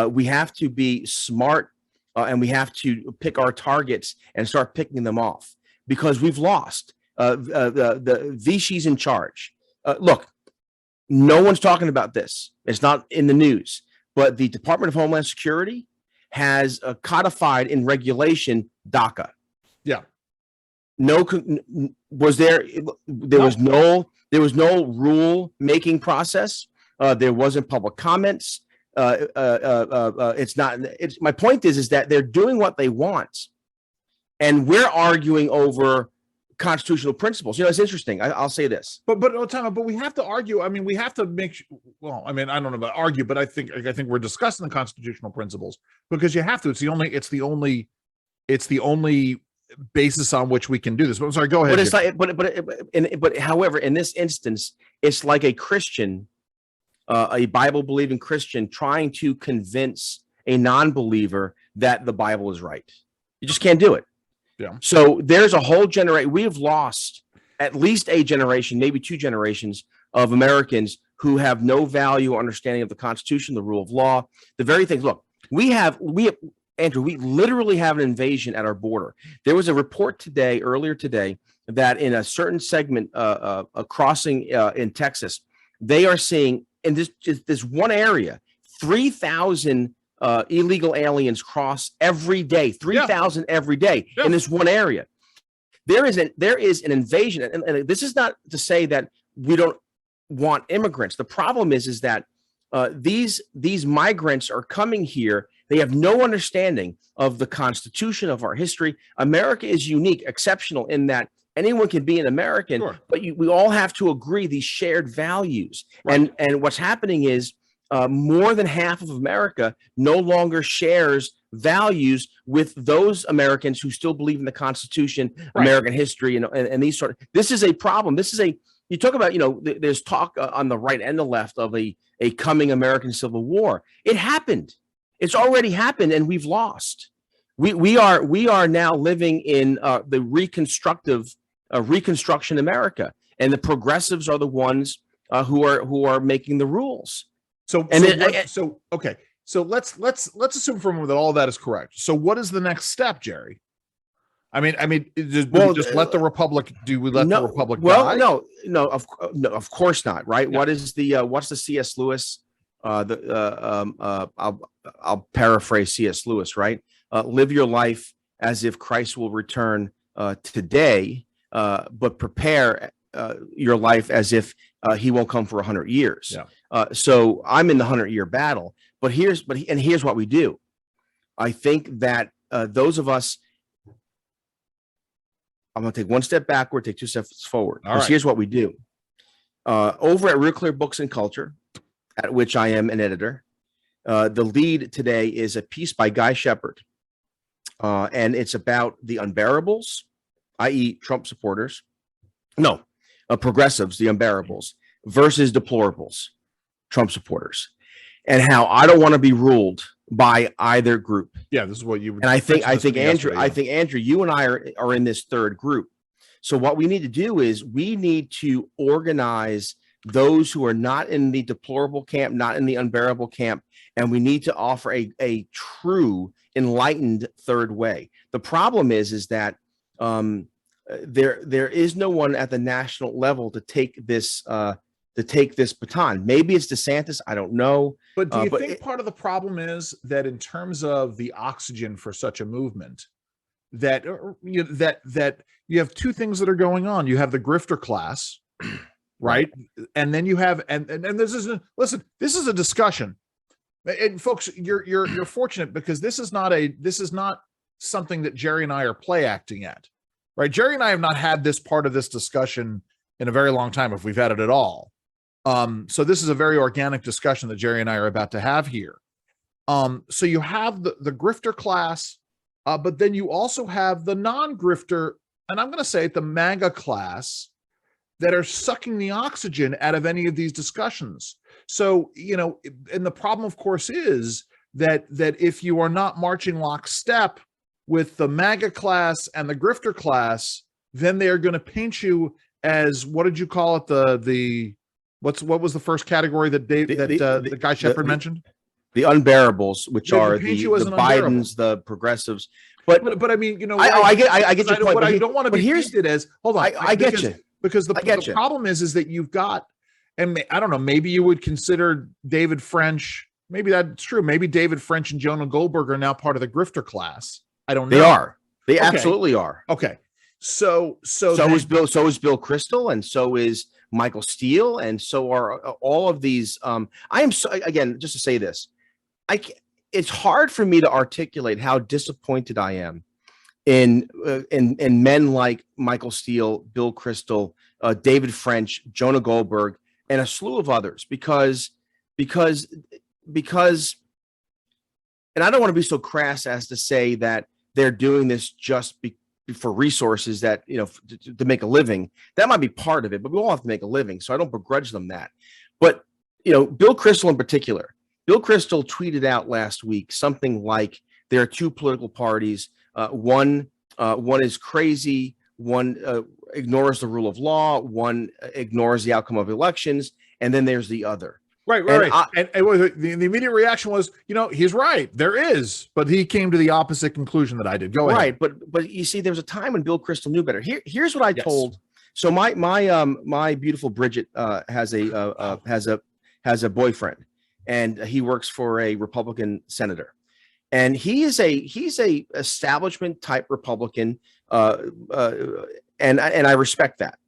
We have to be smart, and we have to pick our targets and start picking them off, because we've lost. The Vichy's in charge. Look, no one's talking about this. It's not in the news, but the Department of Homeland Security has codified in regulation DACA. Yeah. No, was there? There was no rule making process. There wasn't public comments. It's not. It's my point is that they're doing what they want, and we're arguing over constitutional principles. It's interesting. I'll say this. But we have to argue. I mean, we have to make. Well, I mean, I don't know about argue, but I think we're discussing the constitutional principles because you have to. It's the only basis on which we can do this. But I'm sorry, go ahead. But it's but however, in this instance, it's like a Christian, a Bible believing Christian trying to convince a non-believer that the Bible is right. You just can't do it. Yeah. So there's a whole generation. We have lost at least a generation, maybe two generations of Americans who have no value or understanding of the Constitution, the rule of law, the very things. Look, Andrew, we literally have an invasion at our border. There was a report earlier today, that in a certain segment, a crossing in Texas, they are seeing in this one area, 3,000 illegal aliens cross every day, 3,000 every day in this one area. There is an invasion, and this is not to say that we don't want immigrants. The problem is that these migrants are coming here. They have no understanding of the Constitution, of our history. America is unique, exceptional in that anyone can be an American, but we all have to agree these shared values. Right. And what's happening is more than half of America no longer shares values with those Americans who still believe in the Constitution, American history, and these sort of. This is a problem. You talk about, there's talk on the right and the left of a coming American Civil War. It happened. It's already happened, and we've lost. We are now living in the Reconstruction America, and the progressives are the ones who are making the rules. So let's assume for a moment that all of that is correct. So what is the next step, Jerry? I mean, do we just let the republic? Do we let the republic die? No, of course not. Right? Yeah. What's the C.S. Lewis? I'll paraphrase C.S. Lewis. Right? Live your life as if Christ will return today, but prepare your life as if he won't come for 100 years. Yeah. So I'm in the 100-year battle. But here's what we do. I think that those of us. I'm going to take one step backward, take two steps forward. Here's what we do. Over at Real Clear Books and Culture, at which I am an editor, the lead today is a piece by Guy Shepard. And it's about the unbearables, i.e. Trump supporters. No, progressives, the unbearables, versus deplorables, Trump supporters. And how I don't want to be ruled by either group. Yeah, this is what you. And I think Andrew, you and I are in this third group. So what we need to do is we need to organize those who are not in the deplorable camp, not in the unbearable camp, and we need to offer a true enlightened third way. The problem is that there is no one at the national level to take this baton. Maybe it's DeSantis. I don't know. But do you think part of the problem is that in terms of the oxygen for such a movement, that you have two things that are going on. You have the grifter class, right? And then you have and this is this is a discussion. And folks, you're fortunate because this is not something that Jerry and I are play acting at, right? Jerry and I have not had this part of this discussion in a very long time, if we've had it at all. So this is a very organic discussion that Jerry and I are about to have here. So you have the grifter class, but then you also have the non-grifter, and I'm going to say it, the MAGA class, that are sucking the oxygen out of any of these discussions. So, and the problem, of course, is that if you are not marching lockstep with the MAGA class and the grifter class, then they are going to paint you as, what did you call it? What was the first category that the Guy Shepherd mentioned? The unbearables, which are the Bidens, the progressives. But I mean, I get your point. What I don't want to be painted as, hold on, I get you. Because the problem is that you've got, and I don't know, maybe you would consider David French. Maybe that's true. Maybe David French and Jonah Goldberg are now part of the grifter class. I don't know. They are. They absolutely are. Okay. So is Bill. So is Bill Kristol, and so is Michael Steele, and so are all of these. I am so, again, just to say this, it's hard for me to articulate how disappointed I am in men like Michael Steele, Bill Kristol, David French, Jonah Goldberg, and a slew of others, because, and I don't want to be so crass as to say that they're doing this just for resources that, to make a living. That might be part of it, but we all have to make a living. So I don't begrudge them that. But, Bill Kristol in particular, Bill Kristol tweeted out last week something like there are two political parties. One is crazy. One ignores the rule of law. One ignores the outcome of elections. And then there's the other. Right. And the immediate reaction was, he's right. There is, but he came to the opposite conclusion that I did. Go ahead. Right, but you see, there was a time when Bill Kristol knew better. Here's what I told. So my beautiful Bridget has a boyfriend, and he works for a Republican senator, and he's a establishment type Republican, and I respect that.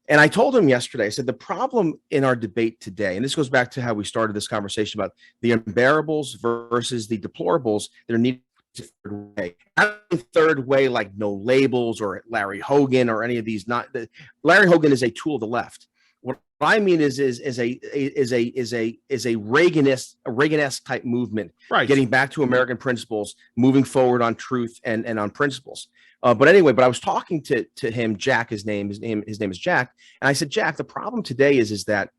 And I told him yesterday, I said, the problem in our debate today, and this goes back to how we started this conversation about the unbearables versus the deplorables, there needs a third way. Not a third way like no labels or Larry Hogan or any of these. Larry Hogan is a tool of the left. What I mean is a Reagan-esque type movement, right? Getting back to American principles, moving forward on truth and on principles. But anyway, I was talking to him, Jack, his name is Jack. And I said, Jack, the problem today is that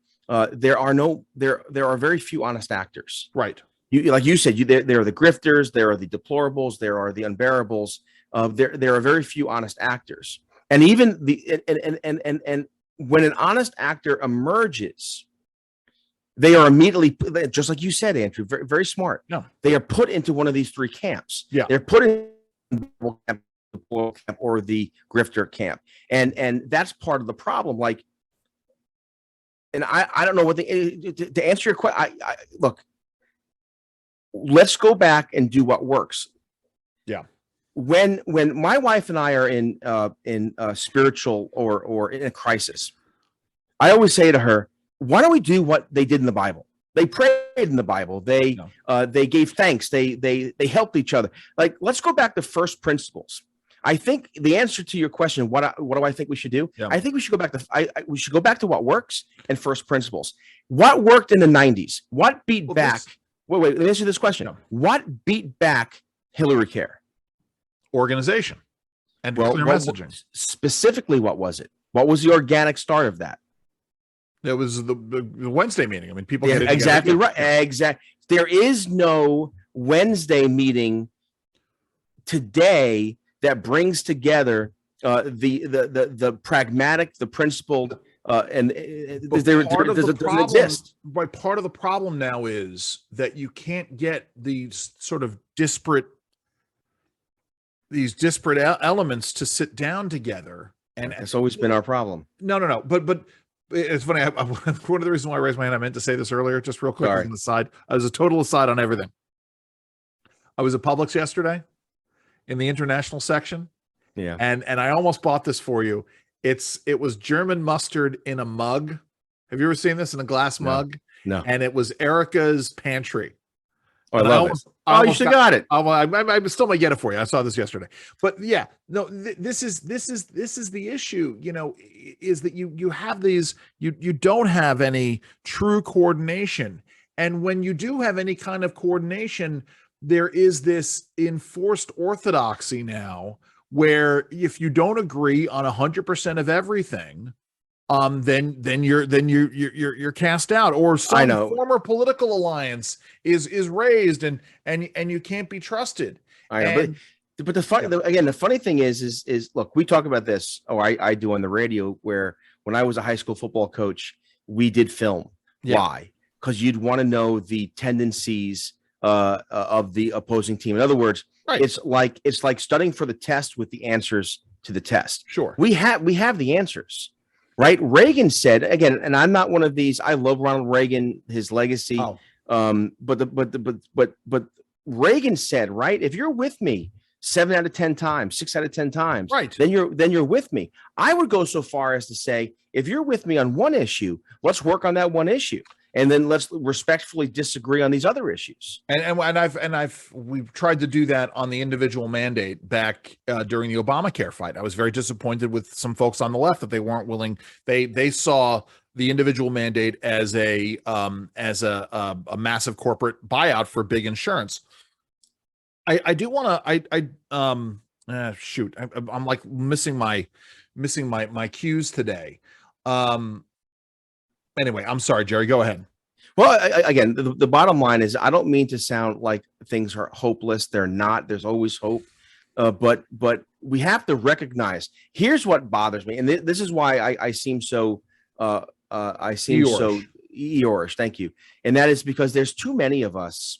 there are very few honest actors. Right. Like you said, there are the grifters, there are the deplorables, there are the unbearables. There are very few honest actors. And even and when an honest actor emerges, they are immediately, just like you said, Andrew, very, very smart. No. They are put into one of these three camps. Yeah. They're put in camp or the grifter camp, and that's part of the problem. Like, and I don't know what to answer your question. I look, let's go back and do what works. Yeah. When my wife and I are in spiritual or in a crisis, I always say to her, why don't we do what they did in the Bible? They prayed in the Bible. They gave thanks. They helped each other. Like, let's go back to first principles. I think the answer to your question, what do I think we should do? Yeah. I think we should go back to we should go back to what works and first principles. What worked in the 90s? What beat back? Wait, let me answer this question. Yeah. What beat back Hillary Care? Organization and clear messaging. Specifically, what was it? What was the organic start of that? It was the Wednesday meeting. I mean, people get exactly right. Exactly. There is no Wednesday meeting today that brings together the pragmatic, the principled, and doesn't exist. But part of the problem now is that you can't get these sort of disparate elements to sit down together. And it's always been our problem. No. But it's funny. One of the reasons why I raised my hand, I meant to say this earlier, just real quick, as an aside. As a total aside on everything. I was at Publix yesterday in the international section. Yeah. And I almost bought this for you. It was German mustard in a mug. Have you ever seen this in a glass mug? No. And it was Erica's pantry. Oh, I love it. Oh, you should got it. I still might get it for you. I saw this yesterday. But yeah, no, this is the issue, is that you have these, you don't have any true coordination. And when you do have any kind of coordination, there is this enforced orthodoxy now where if you don't agree on 100% of everything, then you're cast out, or some former political alliance is raised and you can't be trusted. I know, but the funny thing is look, we talk about this, or I do on the radio, where when I was a high school football coach, we did film. Yeah. Why? Because you'd want to know the tendencies of the opposing team. In other words, Right. it's like studying for the test with the answers to the test. Sure. We have the answers, right? Reagan said again, and I'm not one of these. I love Ronald Reagan, his legacy. Oh. But Reagan said, right, if you're with me 7 out of 10 times, 6 out of 10 times, Right. then you're with me. I would go so far as to say, if you're with me on one issue, let's work on that one issue, and then let's respectfully disagree on these other issues. We've tried to do that on the individual mandate back during the Obamacare fight. I was very disappointed with some folks on the left that they weren't willing. They saw the individual mandate as a massive corporate buyout for big insurance. I do want to shoot. I'm like missing my cues today. Anyway, I'm sorry, Jerry, go ahead. Well, again, the bottom line is I don't mean to sound like things are hopeless. They're not. There's always hope. But we have to recognize, here's what bothers me. And this is why I seem so Eeyorish. Thank you. And that is because there's too many of us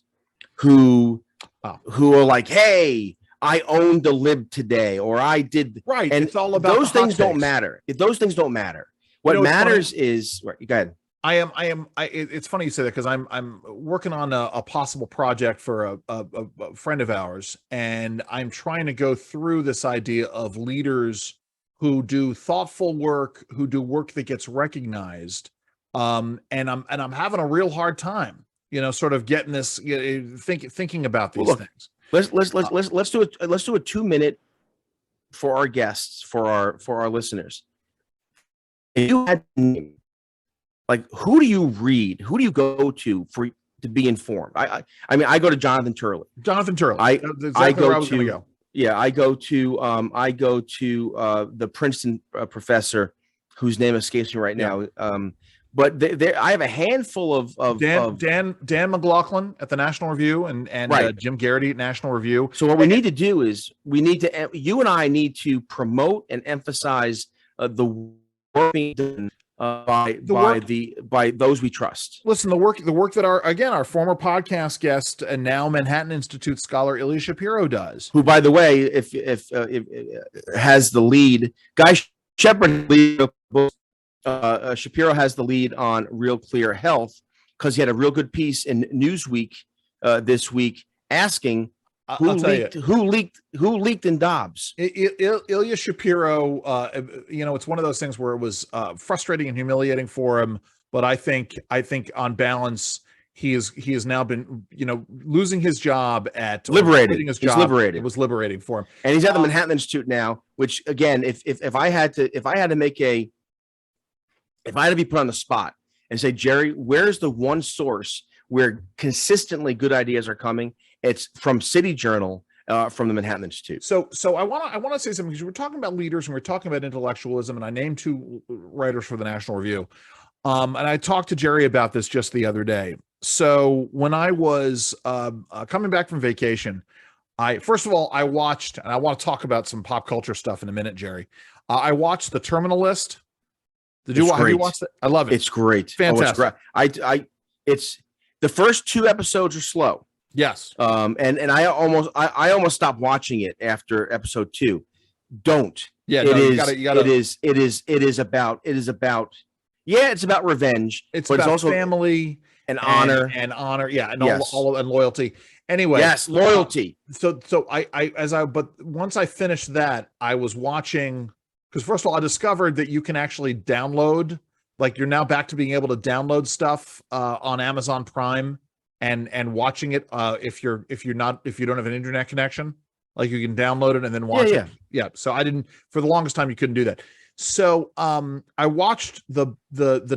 who are like, hey, I owned the lib today, or I did. Right. And it's all about those things don't matter. If those things don't matter, what matters is right. Go ahead. It's funny you say that, because I'm working on a possible project for a friend of ours, and I'm trying to go through this idea of leaders who do thoughtful work, who do work that gets recognized. And I'm having a real hard time, sort of getting this, thinking about these things. Let's do a 2-minute for our guests, for our listeners. If you had like, who do you read? Who do you go to be informed? I mean, I go to Jonathan Turley. I go to the Princeton professor whose name escapes me right now. But I have a handful of Dan McLaughlin at the National Review and right. Jim Garrity at National Review. So what we need to do is you and I need to promote and emphasize the work being done by those we trust. Listen, the work that our former podcast guest and now Manhattan Institute scholar Ilya Shapiro does. Who, by the way, if has the lead, Guy Shepard Shapiro has the lead on Real Clear Health, because he had a real good piece in Newsweek this week asking who leaked in Dobbs. Ilya Shapiro, it's one of those things where it was frustrating and humiliating for him, but I think on balance he has now been losing his job at liberated. He's liberated. It was liberating for him, and he's at the Manhattan Institute now. Which again, if I had to be put on the spot and say, Jerry, where's the one source where consistently good ideas are coming? It's from City Journal, from the Manhattan Institute. So I want to say something, because we're talking about leaders and we're talking about intellectualism, and I named 2 writers for the National Review. And I talked to Jerry about this just the other day. So when I was coming back from vacation, first of all, I watched, and I want to talk about some pop culture stuff in a minute, Jerry. I watched The Terminal List. Have you watched it? I love it. It's great. Fantastic. It's the first 2 episodes are slow. Yes. And I almost stopped watching it after episode 2. Don't. Yeah. It is about revenge. It's about also family and honor and honor. Yeah. And all and loyalty. Anyway. Yes. Loyalty. But once I finished that, I was watching, because first of all, I discovered that you can actually download, like, you're now back to being able to download stuff on Amazon Prime and watching it if you don't have an internet connection, like you can download it and then watch it. Yeah. So for the longest time you couldn't do that. So I watched the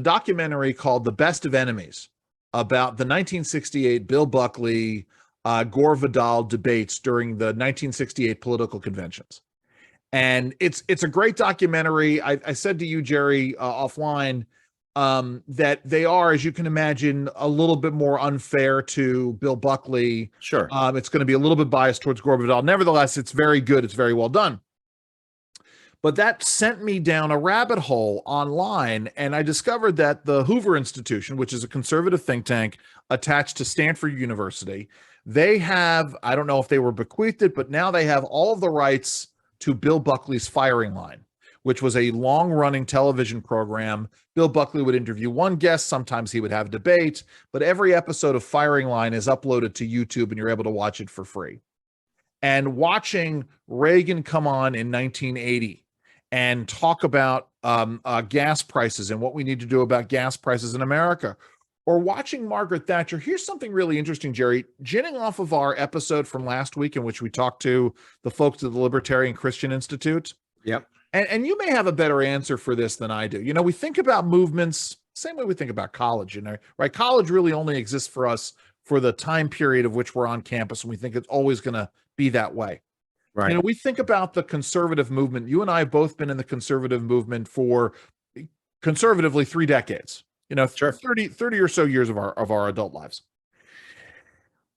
documentary called The Best of Enemies about the 1968 Bill Buckley Gore Vidal debates during the 1968 political conventions. And it's a great documentary. I said to you, Jerry, offline, that they are, as you can imagine, a little bit more unfair to Bill Buckley. Sure. It's going to be a little bit biased towards Gore Vidal. Nevertheless, it's very good. It's very well done. But that sent me down a rabbit hole online, and I discovered that the Hoover Institution, which is a conservative think tank attached to Stanford University, they have, I don't know if they were bequeathed it, but now they have all of the rights to Bill Buckley's Firing Line, which was a long-running television program. Bill Buckley would interview one guest. Sometimes he would have debate, but every episode of Firing Line is uploaded to YouTube, and you're able to watch it for free. And watching Reagan come on in 1980 and talk about gas prices and what we need to do about gas prices in America, or watching Margaret Thatcher. Here's something really interesting, Jerry, ginning off of our episode from last week in which we talked to the folks at the Libertarian Christian Institute. Yep. And you may have a better answer for this than I do. You know, we think about movements same way we think about college, you know, right? College really only exists for us for the time period of which we're on campus, and we think it's always going to be that way. Right. You know, we think about the conservative movement. You and I have both been in the conservative movement for conservatively 3 decades, you know, Sure. 30 or so years of our adult lives.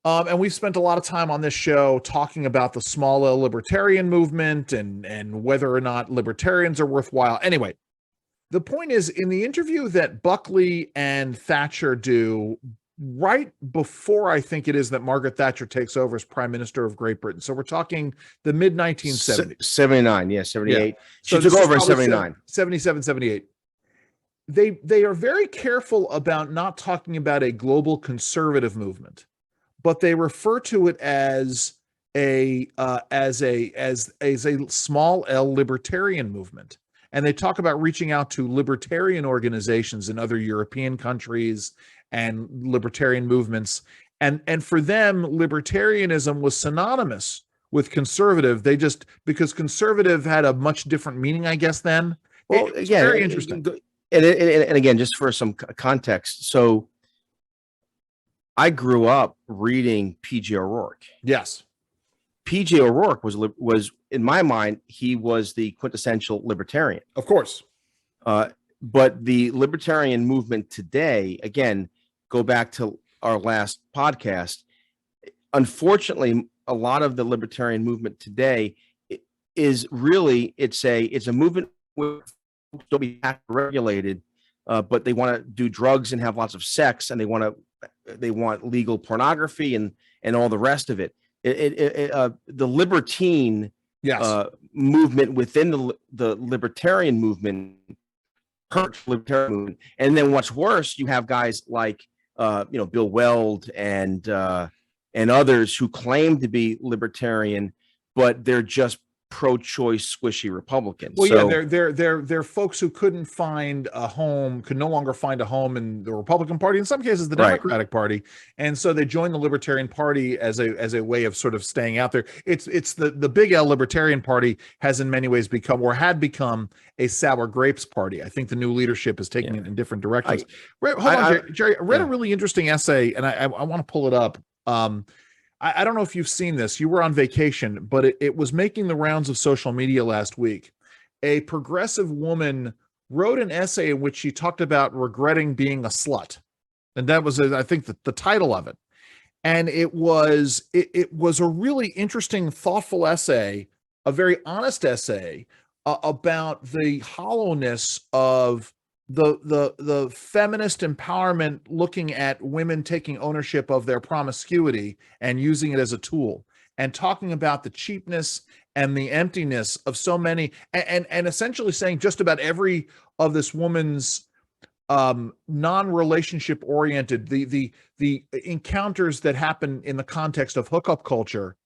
And we've spent a lot of time on this show talking about the small L libertarian movement and whether or not libertarians are worthwhile. Anyway, the point is, in the interview that Buckley and Thatcher do right before, I think it is, that Margaret Thatcher takes over as Prime Minister of Great Britain. So we're talking the mid 1970s. 79, yeah, 78. Yeah. She So took this is over in probably 79. 77, 78. They are very careful about not talking about a global conservative movement, but they refer to it as a small L libertarian movement. And they talk about reaching out to libertarian organizations in other European countries and libertarian movements. And for them, libertarianism was synonymous with conservative. They just, because conservative had a much different meaning, I guess, then. Well, It's yeah, very interesting. And again, just for some context, so I grew up reading P.J. O'Rourke. Yes. P.J. O'Rourke was in my mind, he was the quintessential libertarian. Of course. But the libertarian movement today, again, go back to our last podcast. Unfortunately, a lot of the libertarian movement today is really it's a movement where folks don't be regulated, but they want to do drugs and have lots of sex, and they want legal pornography and all the rest of it. The libertine movement within the libertarian movement hurts the libertarian movement. And then what's worse, you have guys like Bill Weld and others who claim to be libertarian, but they're just pro-choice squishy Republicans. Well, so, yeah, they're folks who couldn't find a home, could no longer find a home in the Republican Party, in some cases the Democratic Party, and so they joined the Libertarian Party as a way of sort of staying out there. It's the big L Libertarian Party has in many ways become, or had become, a sour grapes party. I think the new leadership is taking it in different directions. Hold on, Jerry. I read a really interesting essay, and I want to pull it up. I don't know if you've seen this. You were on vacation, but it was making the rounds of social media last week. A progressive woman wrote an essay in which she talked about regretting being a slut. And that was, I think, the title of it. And it was a really interesting, thoughtful essay, a very honest essay about the hollowness of the feminist empowerment, looking at women taking ownership of their promiscuity and using it as a tool, and talking about the cheapness and the emptiness of so many, and essentially saying just about every of this woman's non-relationship oriented, the encounters that happen in the context of hookup culture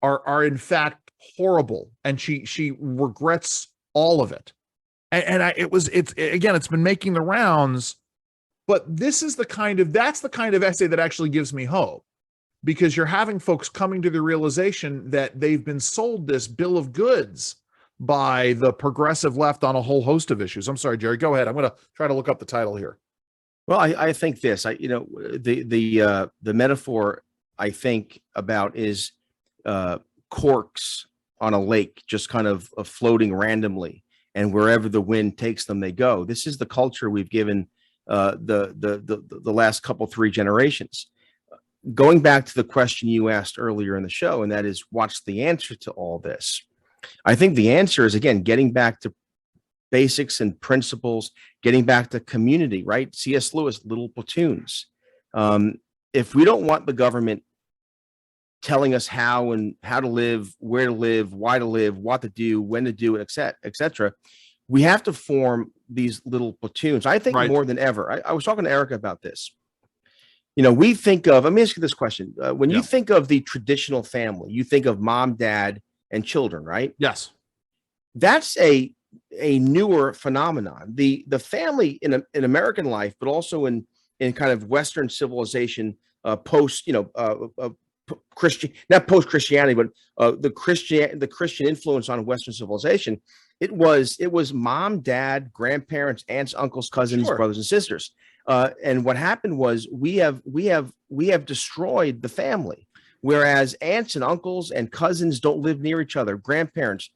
are in fact horrible, and she regrets all of it. It's been making the rounds, but that's the kind of essay that actually gives me hope, because you're having folks coming to the realization that they've been sold this bill of goods by the progressive left on a whole host of issues. I'm sorry, Jerry, go ahead. I'm going to try to look up the title here. Well, I think this, the metaphor I think about is corks on a lake, just kind of floating randomly. And wherever the wind takes them, they go. This is the culture we've given the last couple, 3 generations. Going back to the question you asked earlier in the show, and that is, what's the answer to all this? I think the answer is, again, getting back to basics and principles, getting back to community, right? C.S. Lewis, little platoons. If we don't want the government telling us how to live, where to live, why to live, what to do, when to do it, et cetera, we have to form these little platoons. I think more than ever. I was talking to Erica about this. We think of, let me ask you this question. When you think of the traditional family, you think of mom, dad, and children, right? Yes. That's a newer phenomenon. The family in American life, but also in kind of Western civilization, post, Christian, not post Christianity, but the Christian influence on Western civilization. It was mom, dad, grandparents, aunts, uncles, cousins, brothers, and sisters. And what happened was we have destroyed the family. Whereas aunts and uncles and cousins don't live near each other, grandparents.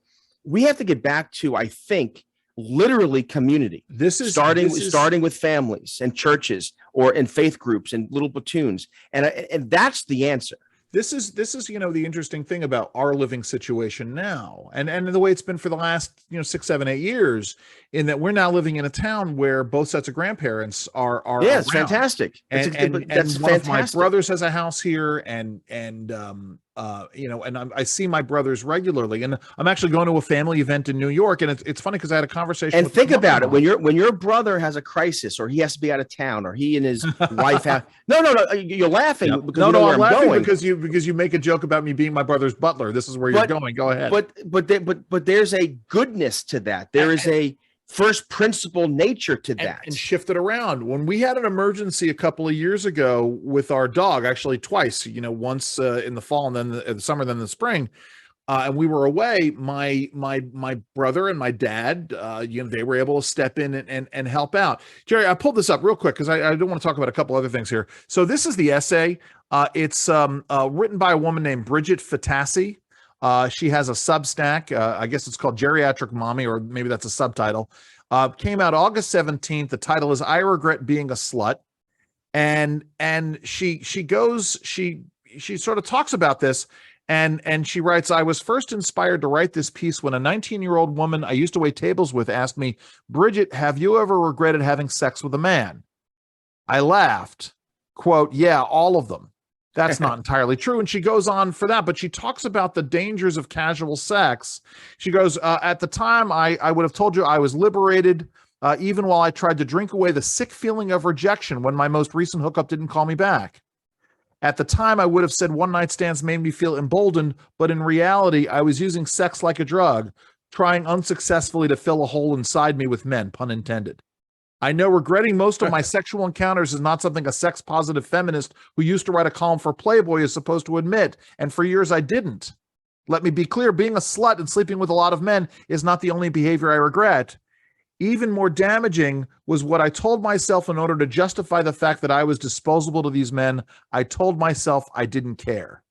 We have to get back to, I think, literally community. This is starting with families and churches or in faith groups and little platoons. And that's the answer. This is the interesting thing about our living situation now, and the way it's been for the last 6, 7, 8 years, in that we're now living in a town where both sets of grandparents are it's fantastic. And that's one fantastic. of my brothers has a house here, and I see my brothers regularly, and I'm actually going to a family event in New York, and it's funny because I had a conversation. And think about it, when your brother has a crisis, or he has to be out of town, or he and his wife have no, you're laughing because I'm laughing because you make a joke about me being my brother's butler. This is where you're going. Go ahead. But there's a goodness to that. There is a first principle nature to that. And shift it around. When we had an emergency a couple of years ago with our dog, actually twice, once in the fall and then the summer, then the spring, and we were away, my brother and my dad, they were able to step in and help out. Jerry, I pulled this up real quick because I do want to talk about a couple other things here. So this is the essay. It's written by a woman named Bridget Fatassi. She has a Substack. I guess it's called Geriatric Mommy, or maybe that's a subtitle. Came out August 17th. The title is "I Regret Being a Slut," and she sort of talks about this, and she writes, "I was first inspired to write this piece when a 19-year-old woman I used to wait tables with asked me, 'Bridget, have you ever regretted having sex with a man?' I laughed. Quote, yeah, all of them. That's not entirely true." And she goes on for that, but she talks about the dangers of casual sex. She goes, at the time, I would have told you I was liberated, even while I tried to drink away the sick feeling of rejection when my most recent hookup didn't call me back. At the time, I would have said one-night stands made me feel emboldened, but in reality, I was using sex like a drug, trying unsuccessfully to fill a hole inside me with men, pun intended. I know regretting most of my sexual encounters is not something a sex-positive feminist who used to write a column for Playboy is supposed to admit, and for years I didn't. Let me be clear, being a slut and sleeping with a lot of men is not the only behavior I regret. Even more damaging was what I told myself in order to justify the fact that I was disposable to these men. I told myself I didn't care.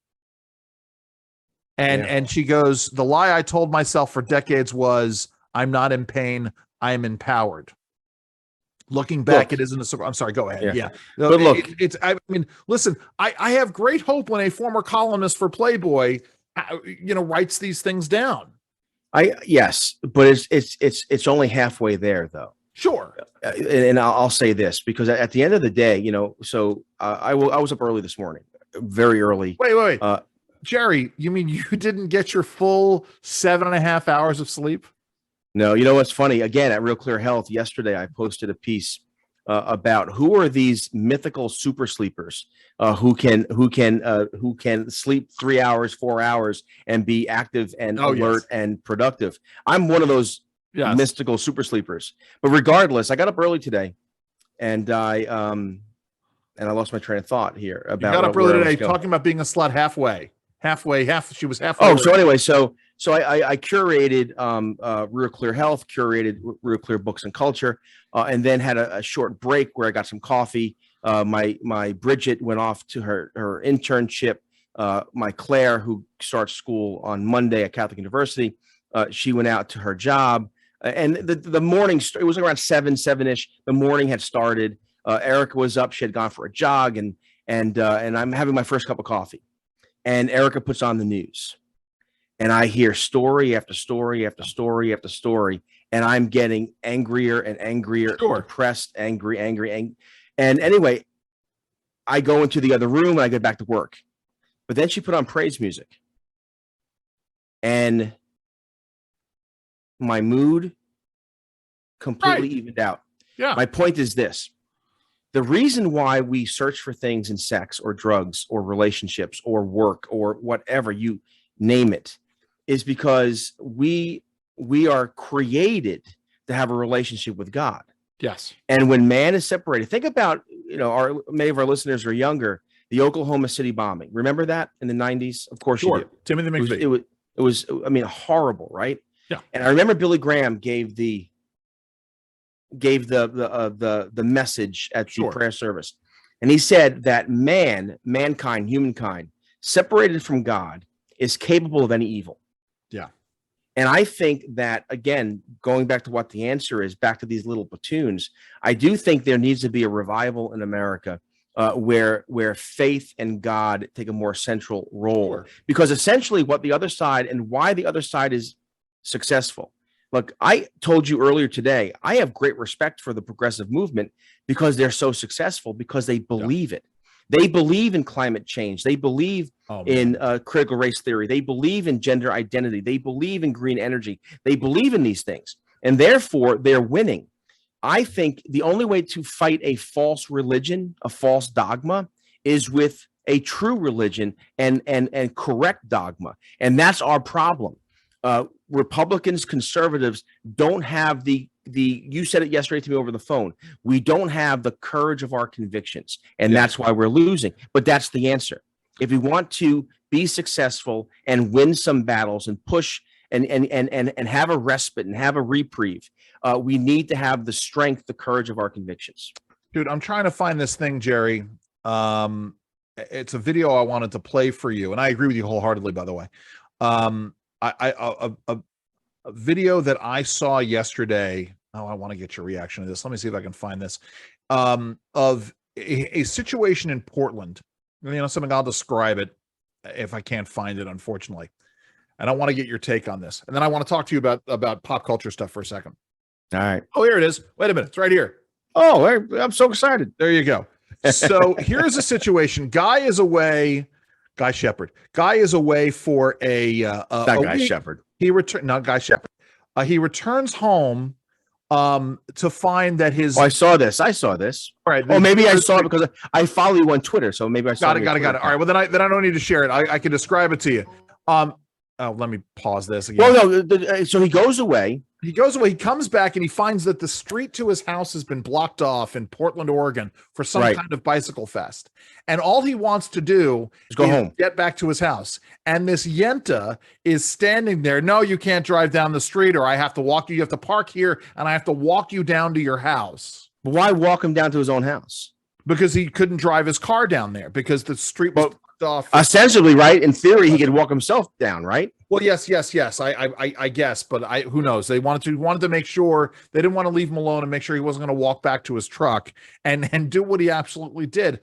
And she goes, the lie I told myself for decades was, I'm not in pain, I am empowered. Looking back, it isn't a. I'm sorry. Go ahead. Yeah. But look, I mean, listen. I have great hope when a former columnist for Playboy, writes these things down. Yes, but it's only halfway there, though. Sure. And I'll say this because at the end of the day, so I was up early this morning, very early. Wait. Jerry, you mean you didn't get your full 7.5 hours of sleep? No, you know what's funny? Again, at Real Clear Health, yesterday I posted a piece about who are these mythical super sleepers who can sleep 3 hours, 4 hours, and be active and alert and productive. I'm one of those mystical super sleepers. But regardless, I got up early today, and I lost my train of thought here. About you got up early today, talking about being a slut halfway. She was halfway. Oh, so anyway, so I curated Real Clear Health, curated Real Clear Books and Culture, and then had a short break where I got some coffee. My Bridget went off to her internship. My Claire, who starts school on Monday at Catholic University, she went out to her job. And the morning, it was around 7-ish. The morning had started. Erica was up. She had gone for a jog, and I'm having my first cup of coffee. And Erica puts on the news. And I hear story after story after story after story, and I'm getting angrier and angrier, depressed, angry. And anyway, I go into the other room and I get back to work. But then she put on praise music. And my mood completely evened out. Yeah. My point is this. The reason why we search for things in sex or drugs or relationships or work or whatever, you name it, is because we are created to have a relationship with God. Yes. And when man is separated, think about, many of our listeners are younger, the Oklahoma City bombing. Remember that in the 90s? Of course you do. Timothy McVeigh. It was, I mean, horrible, right? Yeah. And I remember Billy Graham gave the message at the prayer service. And he said that mankind, humankind, separated from God, is capable of any evil. Yeah. And I think that, again, going back to what the answer is, back to these little platoons, I do think there needs to be a revival in America where faith and God take a more central role. Because essentially what the other side and why the other side is successful. Look, I told you earlier today, I have great respect for the progressive movement because they're so successful, because they believe it. They believe in climate change. They believe in critical race theory. They believe in gender identity. They believe in green energy. They believe in these things, and therefore they're winning. I think the only way to fight a false religion, a false dogma, is with a true religion and correct dogma, and that's our problem. Republicans, conservatives don't have the you said it yesterday to me over the phone. We don't have the courage of our convictions, and that's why we're losing. But that's the answer. If we want to be successful and win some battles and push and have a respite and have a reprieve, we need to have the strength, the courage of our convictions. Dude, I'm trying to find this thing, Jerry. It's a video I wanted to play for you, and I agree with you wholeheartedly, by the way. A video that I saw yesterday. Oh, I want to get your reaction to this. Let me see if I can find this. Of a situation in Portland. Something, I'll describe it if I can't find it, unfortunately. And I want to get your take on this. And then I want to talk to you about pop culture stuff for a second. All right. Oh, here it is. Wait a minute. It's right here. Oh, I'm so excited. There you go. So here's a situation. Guy Shepherd. Guy is away for Guy Shepherd. Not Guy Shepherd. He returns home to find that his. Oh, I saw this. All right. Oh, maybe I saw it because I follow you on Twitter, so maybe I saw it. Got it. All right. Well, then I don't need to share it. I can describe it to you. Let me pause this again. Well, no. So he goes away. He comes back and he finds that the street to his house has been blocked off in Portland, Oregon for some kind of bicycle fest. And all he wants to do is go home, get back to his house. And this Yenta is standing there. No, you can't drive down the street, or I have to walk you. You have to park here and I have to walk you down to your house. But why walk him down to his own house? Because he couldn't drive his car down there because the street was blocked off. Ostensibly, right? In theory, he could walk himself down, right? Well, yes. I guess, but who knows? They wanted to make sure they didn't want to leave him alone and make sure he wasn't going to walk back to his truck and do what he absolutely did.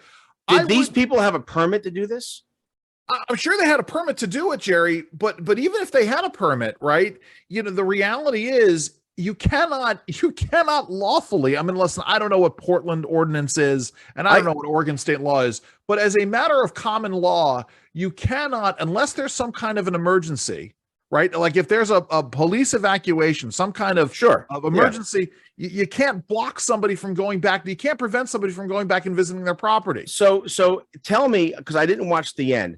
Did these people have a permit to do this? I'm sure they had a permit to do it, Jerry. But even if they had a permit, right? The reality is you cannot lawfully. I mean, listen, I don't know what Portland ordinance is, and I don't know what Oregon state law is, but as a matter of common law, you cannot, unless there's some kind of an emergency, right? Like if there's a police evacuation, some kind of emergency, you can't block somebody from going back. You can't prevent somebody from going back and visiting their property. So tell me, because I didn't watch the end.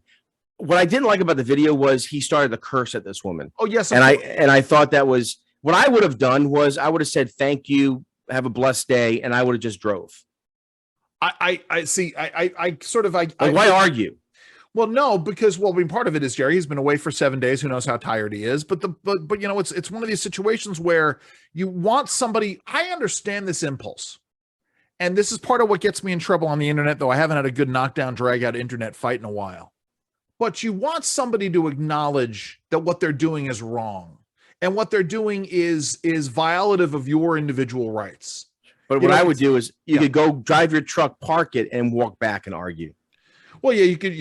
What I didn't like about the video was he started to curse at this woman. Oh yes, and I thought that was. What I would have done was I would have said, thank you, have a blessed day, and I would have just drove. I see. Why argue? Well, no, because part of it is Jerry. He's been away for 7 days. Who knows how tired he is? But it's one of these situations where you want somebody. I understand this impulse, and this is part of what gets me in trouble on the internet. Though I haven't had a good knockdown, drag out internet fight in a while. But you want somebody to acknowledge that what they're doing is wrong. And what they're doing is violative of your individual rights. But what I would do is you could go drive your truck, park it, and walk back and argue. Well, yeah, you could.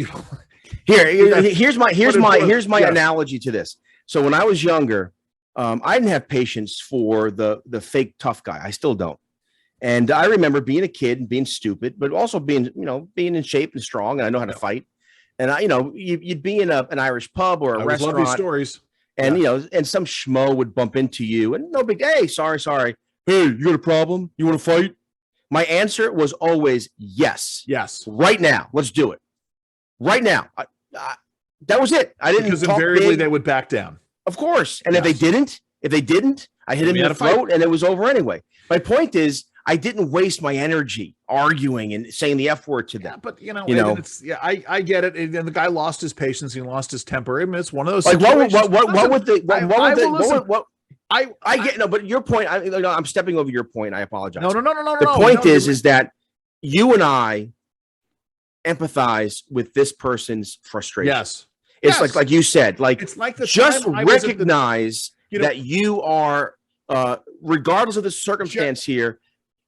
Here's my analogy to this. So when I was younger, I didn't have patience for the fake tough guy. I still don't. And I remember being a kid and being stupid, but also being in shape and strong, and I know how to fight. And you'd be in an Irish pub or a restaurant. Love these stories. And and some schmo would bump into you, and no big, hey, sorry. Hey, you got a problem? You want to fight? My answer was always yes. Yes. Right now, let's do it. Right now. That was it. I didn't, because invariably they would back down. Of course. And if they didn't, I hit him in the throat and it was over anyway. My point is, I didn't waste my energy arguing and saying the F word to them. Yeah, but it's, I get it. And the guy lost his patience. He lost his temper. I mean, it's one of those. Like what would I get no, but your point. I'm stepping over your point. I apologize. No. The point is that you and I empathize with this person's frustration. Yes. It's like you said, like it's like just recognize that you are, regardless of the circumstance here,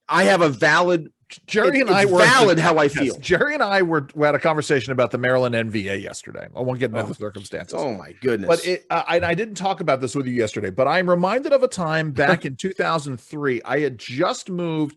I have a valid. Jerry and I were valid how I feel. Jerry and I were had a conversation about the Maryland NVA yesterday. I won't get into the circumstances. Oh my goodness! But I didn't talk about this with you yesterday. But I'm reminded of a time back in 2003. I had just moved.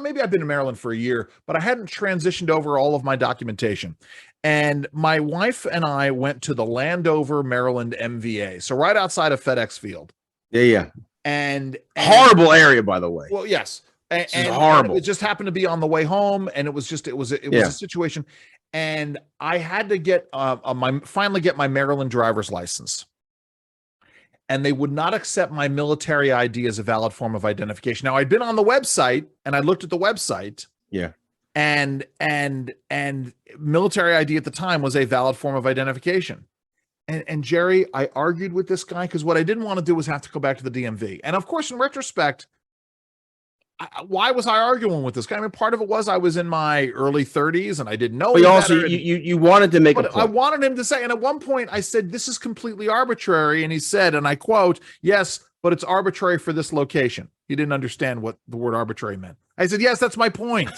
Maybe I've been in Maryland for a year, but I hadn't transitioned over all of my documentation. And my wife and I went to the Landover, Maryland MVA, so right outside of FedEx Field. Yeah. And horrible area, by the way. Well, yes. And horrible. It just happened to be on the way home, and it was a situation. And I had to get finally get my Maryland driver's license, and they would not accept my military ID as a valid form of identification. Now, I'd been on the website and I looked at the website. Yeah. And military ID at the time was a valid form of identification. And Jerry, I argued with this guy because what I didn't want to do was have to go back to the DMV. And of course, in retrospect, why was I arguing with this guy? I mean, part of it was I was in my early 30s and I didn't know. But you wanted to make a point. I wanted him to say, and at one point I said, this is completely arbitrary. And he said, and I quote, yes, but it's arbitrary for this location. He didn't understand what the word arbitrary meant. I said, yes, that's my point.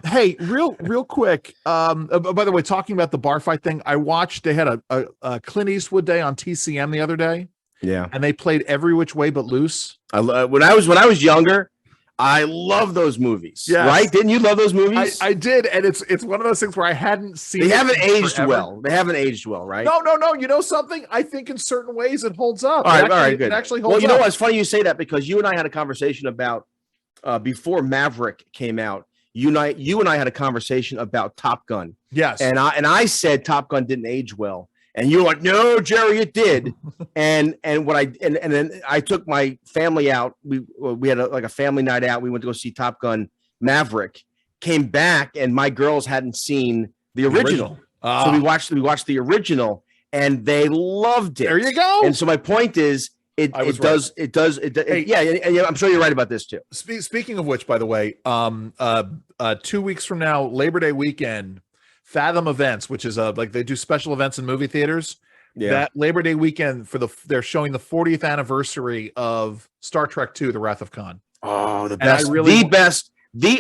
Hey, real quick. By the way, talking about the bar fight thing, I watched, they had a Clint Eastwood day on TCM the other day. Yeah. And they played Every Which Way But Loose. When I was younger, I love those movies. Yes. Right? Didn't you love those movies? I did, and it's one of those things where I hadn't seen. They haven't aged well. They haven't aged well, right? No. You know something? I think in certain ways it holds up. All right, good. It actually holds up. Well, you know what? It's funny you say that because you and I had a conversation about before Maverick came out. You and I had a conversation about Top Gun. Yes. And I said Top Gun didn't age well. And you're like, no, Jerry, it did. and then I took my family out. We had a family night out. We went to go see Top Gun Maverick. Came back, and my girls hadn't seen the original. So we watched the original, and they loved it. There you go. And so my point is, it does. Yeah, I'm sure you're right about this too. Speaking of which, by the way, 2 weeks from now, Labor Day weekend, Fathom Events, which is like they do special events in movie theaters. Yeah. That Labor Day weekend they're showing the 40th anniversary of Star Trek II: The Wrath of Khan. Oh, the best,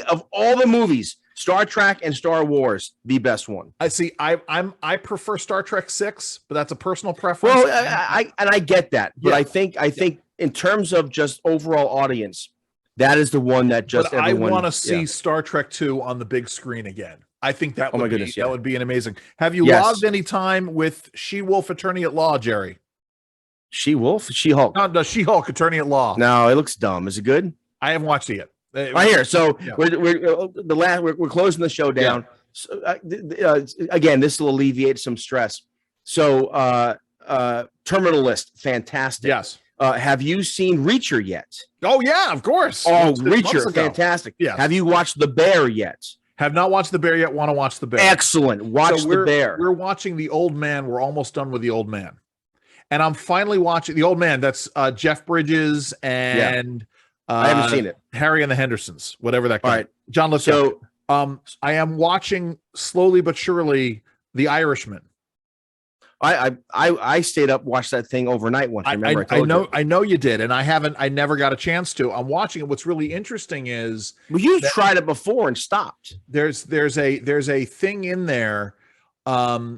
of all the movies, Star Trek and Star Wars, the best one. I see. I prefer Star Trek 6, but that's a personal preference. Well, I get that, but I think in terms of just overall audience, that is the one that just. But I want to see Star Trek 2 on the big screen again. I think that would be an amazing. Have you logged any time with She-Wolf Attorney at Law, Jerry? She-Wolf? She-Hulk? No, She-Hulk Attorney at Law. No, it looks dumb. Is it good? I haven't watched it yet. Right here. So we're closing the show down. Yeah. So, again, this will alleviate some stress. So Terminal List, fantastic. Yes. Have you seen Reacher yet? Oh yeah, of course. Oh, Reacher, fantastic. Yeah. Have you watched The Bear yet? Have not watched The Bear yet. Want to watch The Bear. Excellent. Watch The Bear. We're watching The Old Man. We're almost done with The Old Man. And I'm finally watching The Old Man. That's Jeff Bridges and I haven't seen it. Harry and the Hendersons, whatever that guy. All right. John Lithgow. So I am watching slowly but surely The Irishman. I stayed up, watched that thing overnight once. I know you did, and I never got a chance to. I'm watching it. What's really interesting is you tried it before and stopped. There's a thing in there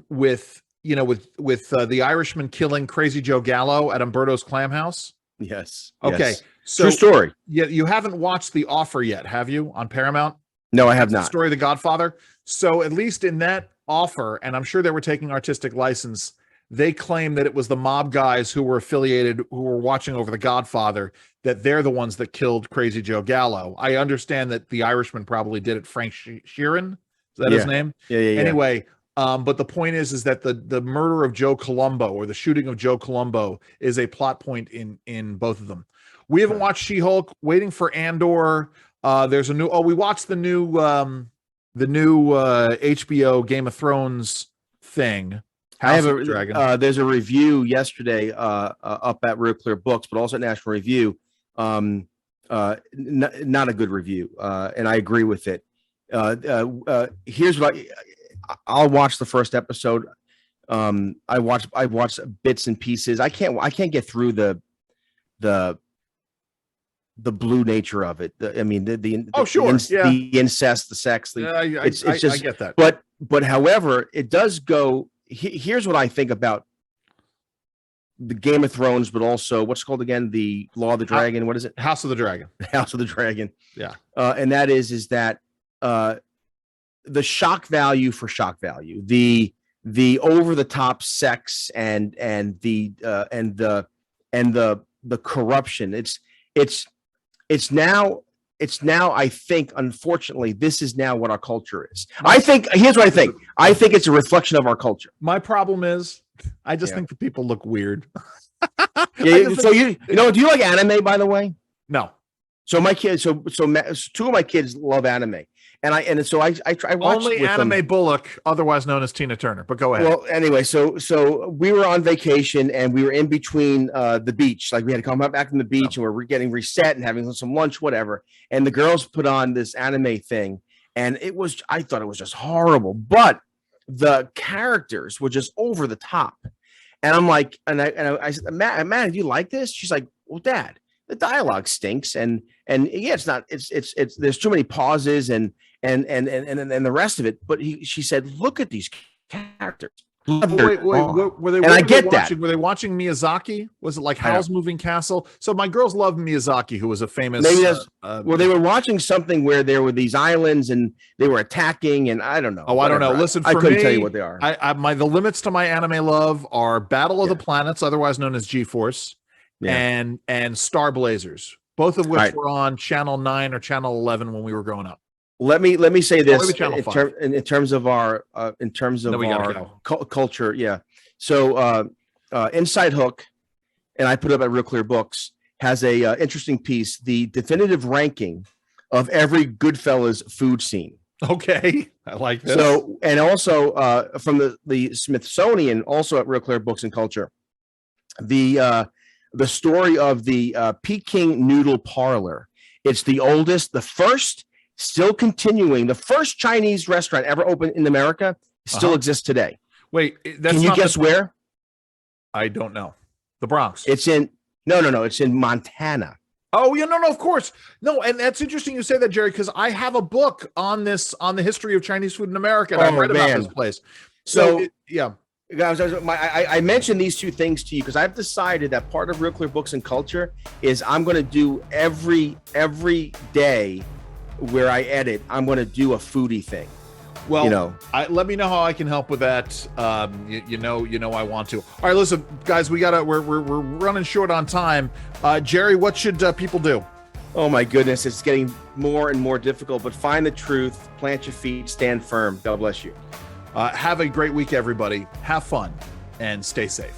with with the Irishman killing Crazy Joe Gallo at Umberto's Clam House. Yes. Okay. Yes. So True story. you haven't watched The Offer yet, have you, on Paramount? No, I have The not. story of The Godfather. So at least in that Offer, and I'm sure they were taking artistic license, they claim that it was the mob guys who were affiliated, who were watching over The Godfather, that they're the ones that killed Crazy Joe Gallo. I understand that the Irishman probably did it. Frank Sheeran, is that his name? Yeah. Anyway, but the point is that the murder of Joe Colombo, or the shooting of Joe Colombo, is a plot point in both of them. We haven't watched She-Hulk. Waiting for Andor. There's a new. Oh, we watched the new HBO Game of Thrones thing. I have a Dragon. There's a review yesterday up at Real Clear Books, but also at National Review. Not a good review, and I agree with it. Here's what I'll watch the first episode. I watched bits and pieces. I can't get through the blue nature of it. The incest, the sex. I get that. But however, it does go. Here's what I think about the Game of Thrones, but also what's it called again? The Law of the Dragon. What is it? House of the Dragon. House of the Dragon. Yeah. And that is that the shock value for shock value, the over the top sex and the corruption. It's now, I think, unfortunately, this is now what our culture is. Here's what I think. I think it's a reflection of our culture. My problem is, I just think the people look weird. So do you like anime, by the way? No. So my kids, so two of my kids love anime, and so I watch only with Anime them. Bullock, otherwise known as Tina Turner. But go ahead. Well, anyway, so we were on vacation and we were in between the beach. Like we had to come back from the beach and we're getting reset and having some lunch, whatever. And the girls put on this anime thing, and I thought it was just horrible. But the characters were just over the top. And I'm like, I said, Matt, do you like this? She's like, well, Dad, the dialogue stinks, and yeah, it's there's too many pauses and the rest of it. But she said, look at these characters. Wait, were they? And I get that. Were they watching Miyazaki? Was it like Howl's Moving Castle? So my girls love Miyazaki, who was a famous. Maybe well, they were watching something where there were these islands and they were attacking, and I don't know. Oh, I don't know. Listen, I couldn't tell you what they are. The limits to my anime love are Battle of the Planets, otherwise known as G-Force, and Star Blazers, both of which were on Channel 9 or Channel 11 when we were growing up. Let me say this in terms of our culture. Yeah. So Inside Hook, and I put it up at Real Clear Books, has a interesting piece, the definitive ranking of every Goodfellas food scene. Okay, I like this. So, and also from the Smithsonian, also at Real Clear Books and Culture, the story of the Peking Noodle Parlor. It's the oldest, the first, still continuing. The first Chinese restaurant ever opened in America still exists today. Wait, can you guess where? I don't know. The Bronx. It's in no. It's in Montana. Oh, yeah, no, of course. No, and that's interesting you say that, Jerry, because I have a book on this, on the history of Chinese food in America, and I've read about this place. So Guys, I mentioned these two things to you because I've decided that part of Real Clear Books and Culture is I'm going to do every day where I edit, I'm going to do a foodie thing. Well, let me know how I can help with that. You know, I want to. All right, listen, guys, we're running short on time. Jerry, what should people do? Oh my goodness, it's getting more and more difficult. But find the truth, plant your feet, stand firm. God bless you. Have a great week, everybody. Have fun and stay safe.